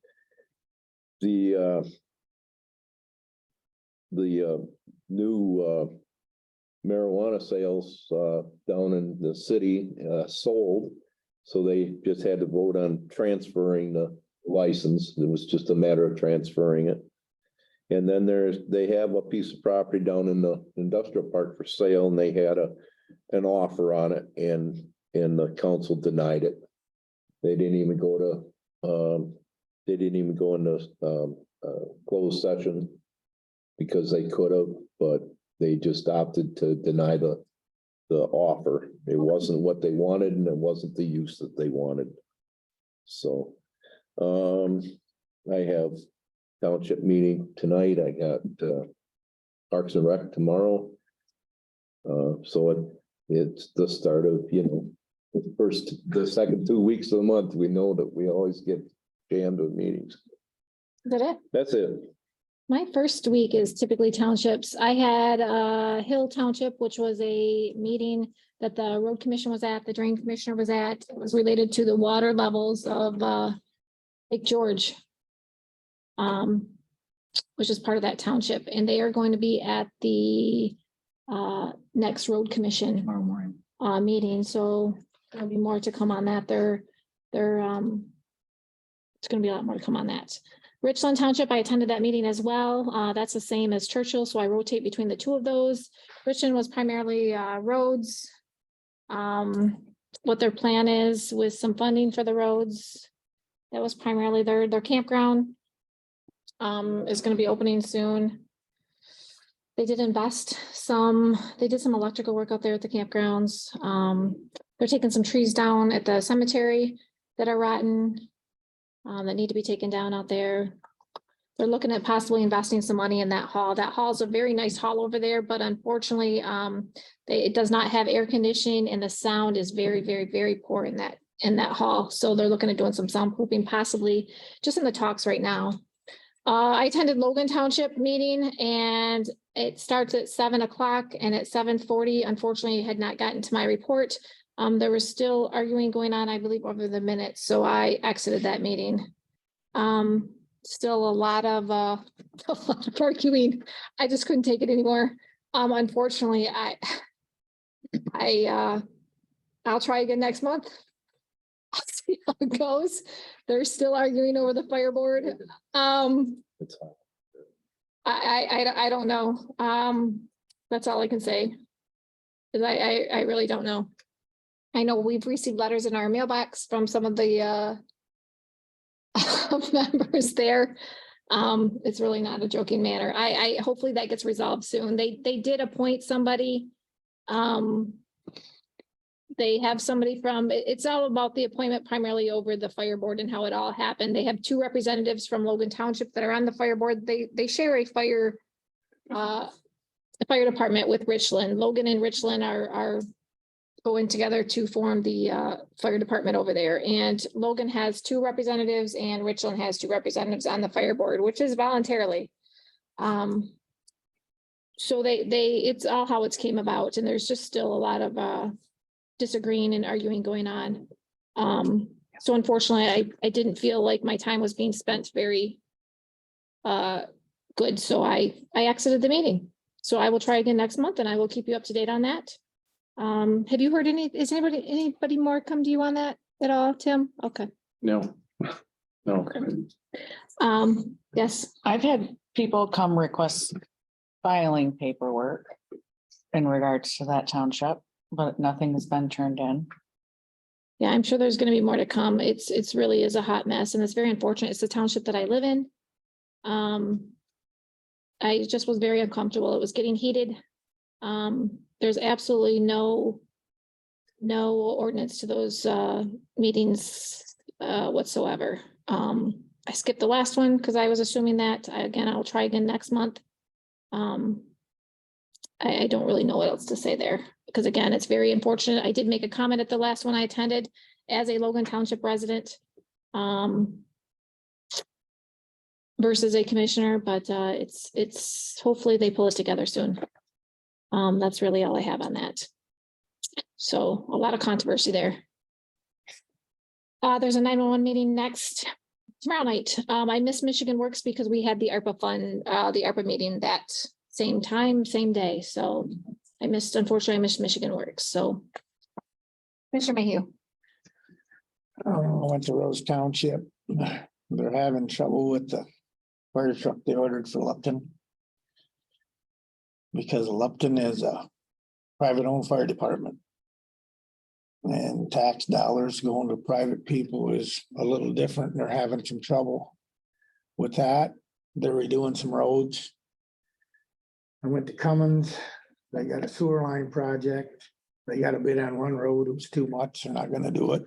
The new marijuana sales down in the city sold. So they just had to vote on transferring the license. It was just a matter of transferring it. And then they have a piece of property down in the industrial park for sale, and they had an offer on it, and the council denied it. They didn't even go into closed session because they could have, but they just opted to deny the offer. It wasn't what they wanted, and it wasn't the use that they wanted. So I have township meeting tonight. I got Parks and Rec tomorrow. So it's the start of, the second 2 weeks of the month. We know that we always get jammed with meetings. Is that it? That's it. My first week is typically townships. I had Hill Township, which was a meeting that the road commission was at, the drain commissioner was at. It was related to the water levels of Lake George, which is part of that township. And they are going to be at the next road commission Tomorrow morning. meeting. So there'll be more to come on that. It's going to be a lot more to come on that. Richland Township, I attended that meeting as well. That's the same as Churchill, so I rotate between the two of those. Richland was primarily roads. What their plan is with some funding for the roads. That was primarily their campground. Is going to be opening soon. They did invest they did some electrical work out there at the campgrounds. They're taking some trees down at the cemetery that are rotten. That need to be taken down out there. They're looking at possibly investing some money in that hall. That hall is a very nice hall over there, but unfortunately, it does not have air conditioning, and the sound is very, very, very poor in that hall. So they're looking at doing some soundproofing, possibly just in the talks right now. I attended Logan Township meeting, and it starts at 7 o'clock, and at 7:40, unfortunately, had not gotten to my report. There was still arguing going on, I believe, over the minutes, so I exited that meeting. Still a lot of arguing. I just couldn't take it anymore. Unfortunately, I'll try again next month. I'll see how it goes. They're still arguing over the fire board. It's hot. I don't know. That's all I can say. Cause I really don't know. I know we've received letters in our mailbox from some of the members there. It's really not a joking matter. I hopefully that gets resolved soon. They did appoint somebody. They have somebody it's all about the appointment primarily over the fire board and how it all happened. They have 2 representatives from Logan Township that are on the fire board. They share a fire department with Richland. Logan and Richland are going together to form the fire department over there. And Logan has 2 representatives and Richland has 2 representatives on the fire board, which is voluntarily. So it's all how it's came about, and there's just still a lot of disagreeing and arguing going on. So unfortunately, I didn't feel like my time was being spent very good. So I exited the meeting. So I will try again next month, and I will keep you up to date on that. Have you heard is anybody more come to you on that at all, Tim? Okay. No. Yes. I've had people come request filing paperwork in regards to that township, but nothing has been turned in. Yeah, I'm sure there's going to be more to come. It's really is a hot mess, and it's very unfortunate. It's the township that I live in. I just was very uncomfortable. It was getting heated. There's absolutely no ordinance to those meetings whatsoever. I skipped the last one because I was assuming that, again, I'll try again next month. I don't really know what else to say there, because again, it's very unfortunate. I did make a comment at the last one I attended as a Logan Township resident. Versus a commissioner, but it's hopefully they pull it together soon. That's really all I have on that. So a lot of controversy there. There's a 911 meeting tomorrow night. I missed Michigan Works because we had the ARPA fund, the ARPA meeting that same time, same day. So unfortunately, I missed Michigan Works. So Commissioner Mayhew. I went to Rose Township. They're having trouble with the fire truck they ordered for Lupton. Because Lupton is a private owned fire department. And tax dollars going to private people is a little different. They're having some trouble with that. They're redoing some roads. I went to Cummins. They got a sewer line project. They got a bid on one road. It was too much. They're not gonna do it.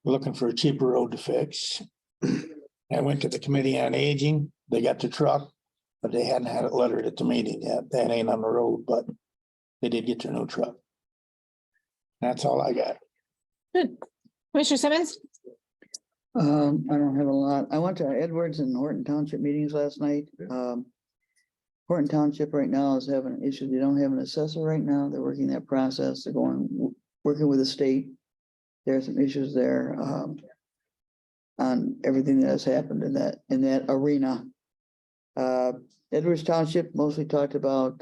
Looking for a cheaper road to fix. I went to the Committee on Aging. They got the truck, but they hadn't had it lettered at the meeting yet. That ain't on the road, but they did get their new truck. That's all I got. Good. Commissioner Simmons? I don't have a lot. I went to Edwards and Horton Township meetings last night. Horton Township right now is having an issue. They don't have an assessor right now. They're working that process. They're working with the state. There are some issues there on everything that has happened in that arena. Edwards Township mostly talked about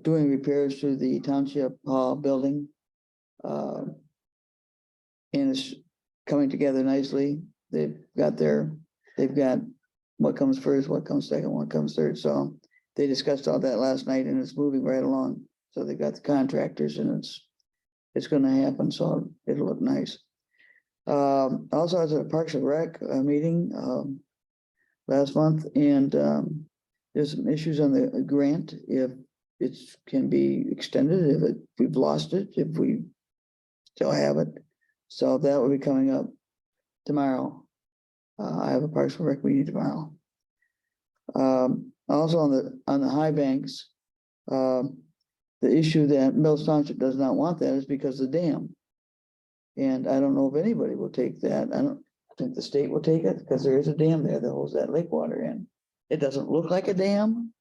doing repairs to the township hall building. And it's coming together nicely. They've got what comes first, what comes second, what comes third. So they discussed all that last night and it's moving right along. So they got the contractors and it's gonna happen. So it'll look nice. Also I was at a Parks and Rec meeting last month and there's some issues on the grant. If it can be extended, if we've lost it, if we still have it. So that will be coming up tomorrow. I have a Parks and Rec meeting tomorrow. Also on the high banks, the issue that Mills Township does not want that is because of the dam. And I don't know if anybody will take that. I don't think the state will take it because there is a dam there that holds that lake water in. It doesn't look like a dam,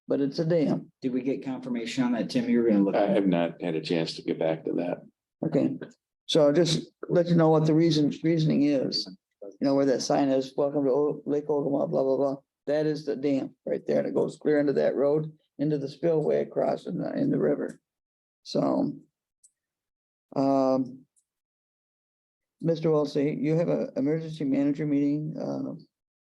but it's a dam. Did we get confirmation on that, Tim? You were gonna look. I have not had a chance to get back to that. Okay, so just let you know what the reasoning is. You know, where that sign is, welcome to Lake Ogemaw, blah, blah, blah. That is the dam right there. And it goes clear into that road, into the spillway across in the river. So. Mr. Wiltsey, you have an emergency manager meeting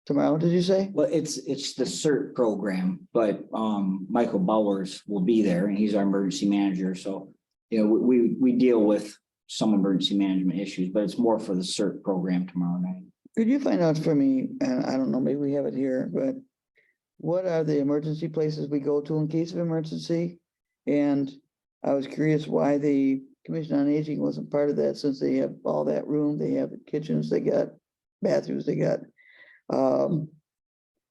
tomorrow, did you say? Well, it's the CERT program, but Michael Bowers will be there and he's our emergency manager. So, you know, we deal with some emergency management issues, but it's more for the CERT program tomorrow night. Could you find out for me, and I don't know, maybe we have it here, but what are the emergency places we go to in case of emergency? And I was curious why the Commission on Aging wasn't part of that, since they have all that room, they have kitchens, they got bathrooms, they got and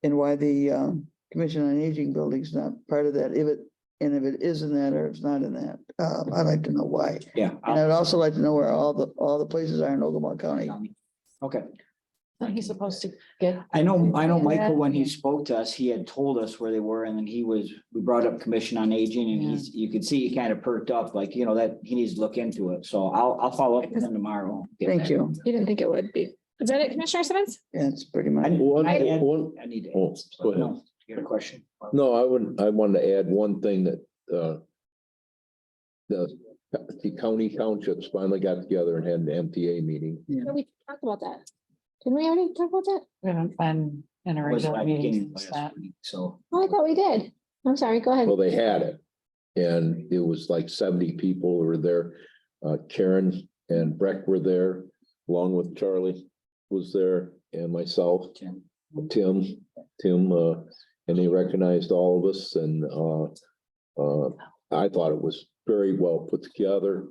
why the Commission on Aging building's not part of that, if it is in that or it's not in that. I'd like to know why. Yeah. And I'd also like to know where all the places are in Ogemaw County. Okay. He's supposed to get. I know Michael, when he spoke to us, he had told us where they were and then we brought up Commission on Aging and you could see he kind of perked up like, you know, that he needs to look into it. So I'll follow up with him tomorrow. Thank you. You didn't think it would be. Is that it, Commissioner Simmons? Yeah, it's pretty much. I need to. Oh, go ahead. No, you got a question? No, I wanted to add one thing that, the county townships finally got together and had an MTA meeting. We talked about that. Didn't we already talk about that? We haven't been in a Was regular like meeting beginning since last that. week, so. Oh, I thought we did. I'm sorry, go ahead. Well, they had it. And it was like 70 people who were there. Karen and Breck were there, along with Charlie was there and myself, Tim, and they recognized all of us and I thought it was very well put together.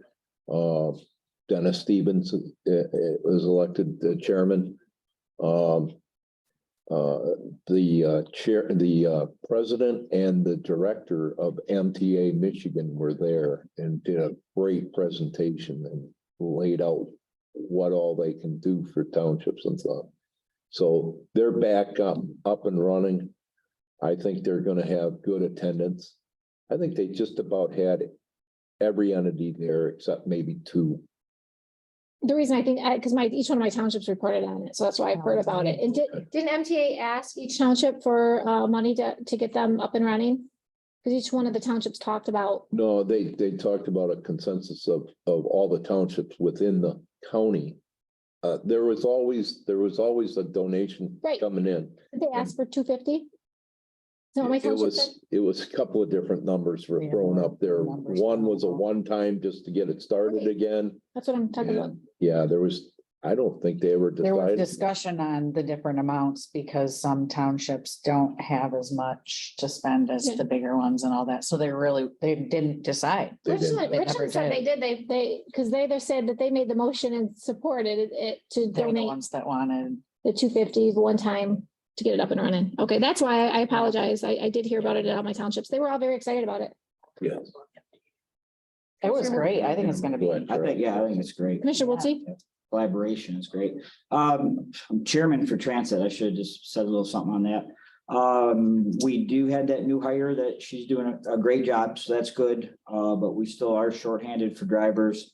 Dennis Stevens was elected the chairman. The chair, the president and the director of MTA Michigan were there and did a great presentation and laid out what all they can do for townships and stuff. So they're back up and running. I think they're gonna have good attendance. I think they just about had every entity there except maybe two. The reason I think, because each one of my townships reported on it, so that's why I've heard about it. And didn't MTA ask each township for money to get them up and running? Because each one of the townships talked about, No, they talked about a consensus of all the townships within the county. There was always a donation Right. coming in. did they asked for 250? So my township said, It was a couple of different numbers were Yeah, thrown up there. numbers One thrown was a out. one-time just to get it started Right. again. that's what I'm talking about. And yeah, I don't think they ever There was decided. discussion on the different amounts because some townships don't have as much to spend as Yeah. the bigger ones and all that. So they didn't decide. They didn't. Richland They never said they did. did, because they either said that they made the motion and supported it to They're the donate ones that wanted. the 250 one time to get it up and running. Okay, that's why I apologize. I did hear about it at all my townships. They were all very excited about it. Yeah. It was great. I think it's gonna be. I think, yeah, I think it's great. Commissioner Wiltie? Collaboration is great. I'm chairman for transit. I should have just said a little something on that. We do have that new hire that she's doing a great job, so that's good. But we still are shorthanded for drivers.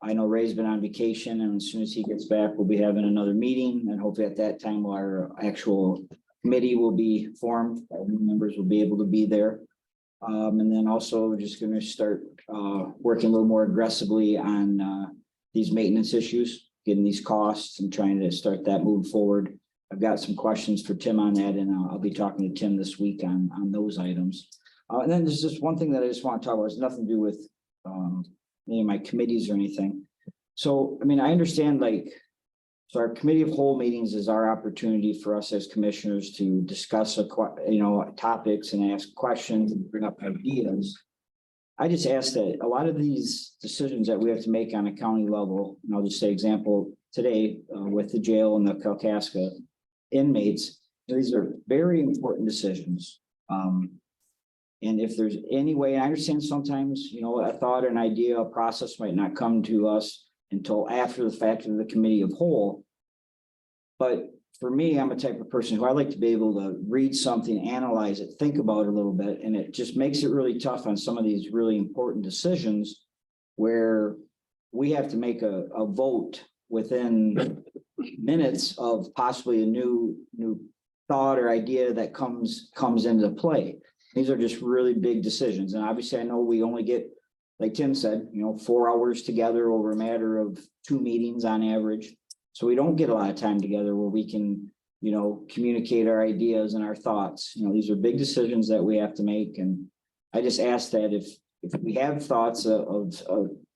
I know Ray's been on vacation, and as soon as he gets back, we'll be having another meeting, and hopefully at that time our actual committee will be formed. All new members will be able to be there. And then also we're just gonna start working a little more aggressively on these maintenance issues, getting these costs and trying to start that move forward. I've got some questions for Tim on that, and I'll be talking to Tim this week on those items. And then there's just one thing that I just want to talk about. It's nothing to do with any of my committees or anything. So, I mean, I understand so our committee of whole meetings is our opportunity for us as commissioners to discuss, topics and ask questions and bring up ideas. I just ask that a lot of these decisions that we have to make on a county level, and I'll just say example today with the jail and the Kalkaska inmates, these are very important decisions. And if there's any way, I understand sometimes, a thought, an idea, a process might not come to us until after the fact of the committee of whole. But for me, I'm a type of person who I like to be able to read something, analyze it, think about it a little bit, and it just makes it really tough on some of these really important decisions where we have to make a vote within minutes of possibly a new thought or idea that comes into play. These are just really big decisions. And obviously I know we only get, like Tim said, 4 hours together over a matter of 2 meetings on average. So we don't get a lot of time together where we can, communicate our ideas and our thoughts. These are big decisions that we have to make. And I just ask that if we have thoughts of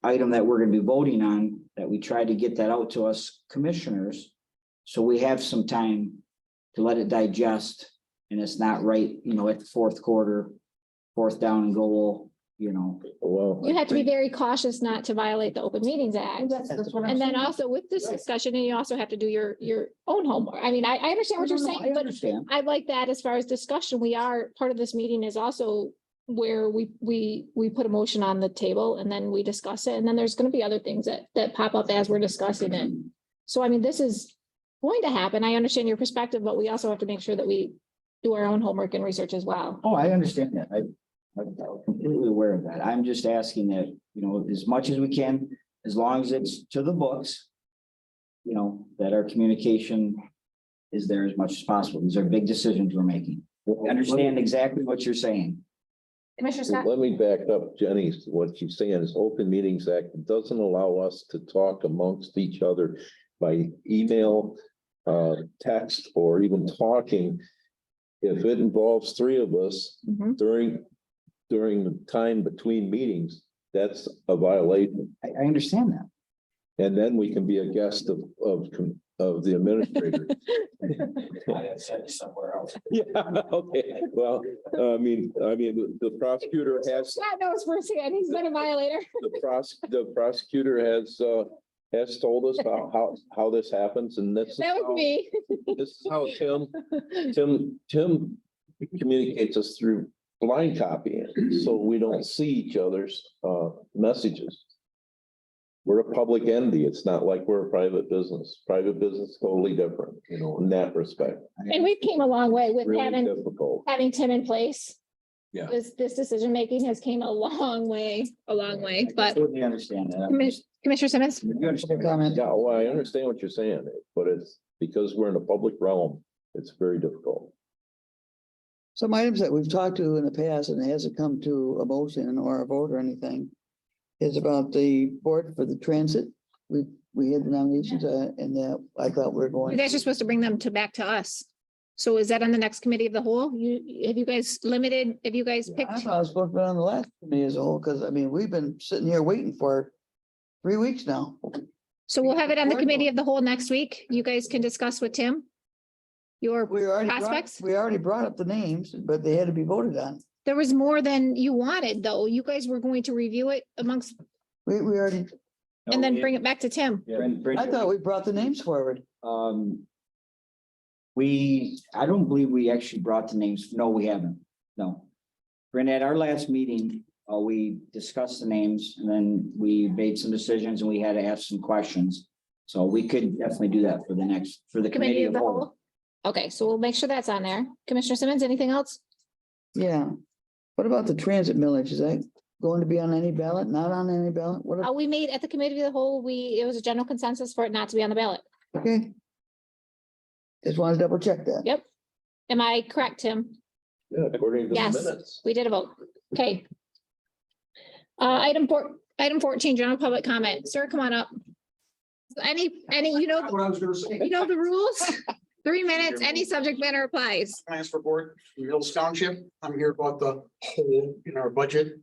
item that we're going to be voting on, that we try to get that out to us commissioners. So we have some time to let it digest. And it's not right, at the fourth quarter, fourth down and goal, Well, You have to be very cautious not to violate the Open Meetings Act. And then also with this discussion, and you also have to do your own homework. I mean, I understand what you're saying, I but understand. I like that as far as discussion. Part of this meeting is also where we put a motion on the table and then we discuss it. And then there's going to be other things that pop up as we're discussing it. So I mean, this is going to happen. I understand your perspective, but we also have to make sure that we do our own homework and research as well. Oh, I understand that. I'm completely aware of that. I'm just asking that, as much as we can, as long as it's to the books, that our communication is there as much as possible. These are big decisions we're making. I understand exactly what you're saying. Commissioner Scott? let me back up Jenny's, what she's saying is Open Meetings Act doesn't allow us to talk amongst each other by email, text, or even talking. If it involves 3 of us Mhm. during the time between meetings, that's a violation. I understand that. And then we can be a guest of the administrator. Somewhere else. Yeah, okay, well, I mean, the prosecutor has, Scott knows firsthand, he's been a violator. the prosecutor has has told us how this happens, and this is That was how, me. this is how Tim communicates us through blind copying, so we don't see each other's messages. We're a public entity. It's not like we're a private business. Private business is totally different, you know, in that respect. And we've came a long way with Really having difficult. Tim in place. Yeah. This decision making has came a long way, but Totally understand that. Commissioner Simmons? You understand. Comment. Yeah, well, I understand what you're saying, but it's because we're in a public realm, it's very difficult. Some items that we've talked to in the past and it hasn't come to a motion or a vote or anything is about the board for the transit. We had the nominations and that I thought we were You going. guys are supposed to bring them back to us. So is that on the next committee of the whole? Have you guys picked? I thought I was supposed to be on the last committee as a whole, because I mean, we've been sitting here waiting for 3 weeks now. So we'll have it on the committee of the whole next week. You guys can discuss with Tim. Your prospects. We already brought up the names, but they had to be voted on. There was more than you wanted, though. You guys were going to review it amongst We already, and then bring it back to Tim. I thought we brought the names forward. I don't believe we actually brought the names. No, we haven't. No. Brenda, at our last meeting, we discussed the names and then we made some decisions and we had to ask some questions. So we could definitely do that for the committee of the whole. Okay, so we'll make sure that's on there. Commissioner Simmons, anything else? Yeah. What about the transit millage? Is that going to be on any ballot? Not on any ballot? What, We made at the committee of the whole, it was a general consensus for it not to be on the ballot. okay. Just want to double check that. Yep. Am I correct, Tim? Yeah, according to the Yes. minutes. We did a vote. Okay. Item 14, general public comment. Sir, come on up. Any, What I was gonna say. you know the rules? 3 minutes, any subject matter applies. Transfer board, Mills Township. I'm here about the hole in our budget.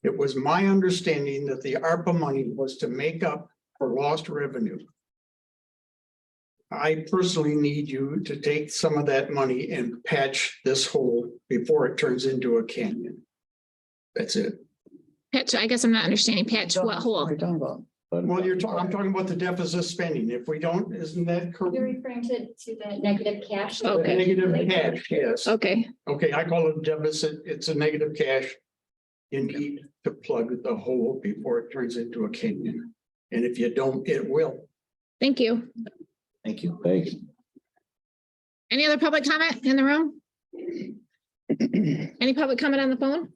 It was my understanding that the ARPA money was to make up for lost revenue. I personally need you to take some of that money and patch this hole before it turns into a canyon. That's it. Patch, I guess I'm not understanding patch what What hole? are you talking about? Well, I'm talking about the deficit spending. If we don't, isn't that You're correct? referring to the negative cash. Okay. Negative cash, yes. Okay, Okay, I call it deficit. It's a negative cash. You need to plug the hole before it turns into a canyon. And if you don't, it will. thank you. Thank you. Thanks. Any other public comment in the room? Any public comment on the phone?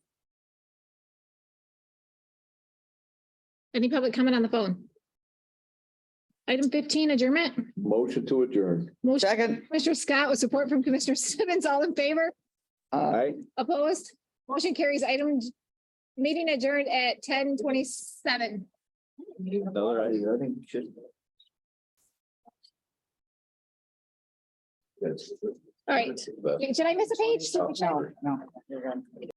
Any public comment on the phone? Item 15, adjournment. Motion to adjourn. Motion, Second. Commissioner Scott with support from Commissioner Simmons, all in favor? Aye. Opposed? Motion carries. Meeting adjourned at 10:27. All right, I think we should. That's All right. the best. Did I miss a page? No, you're good.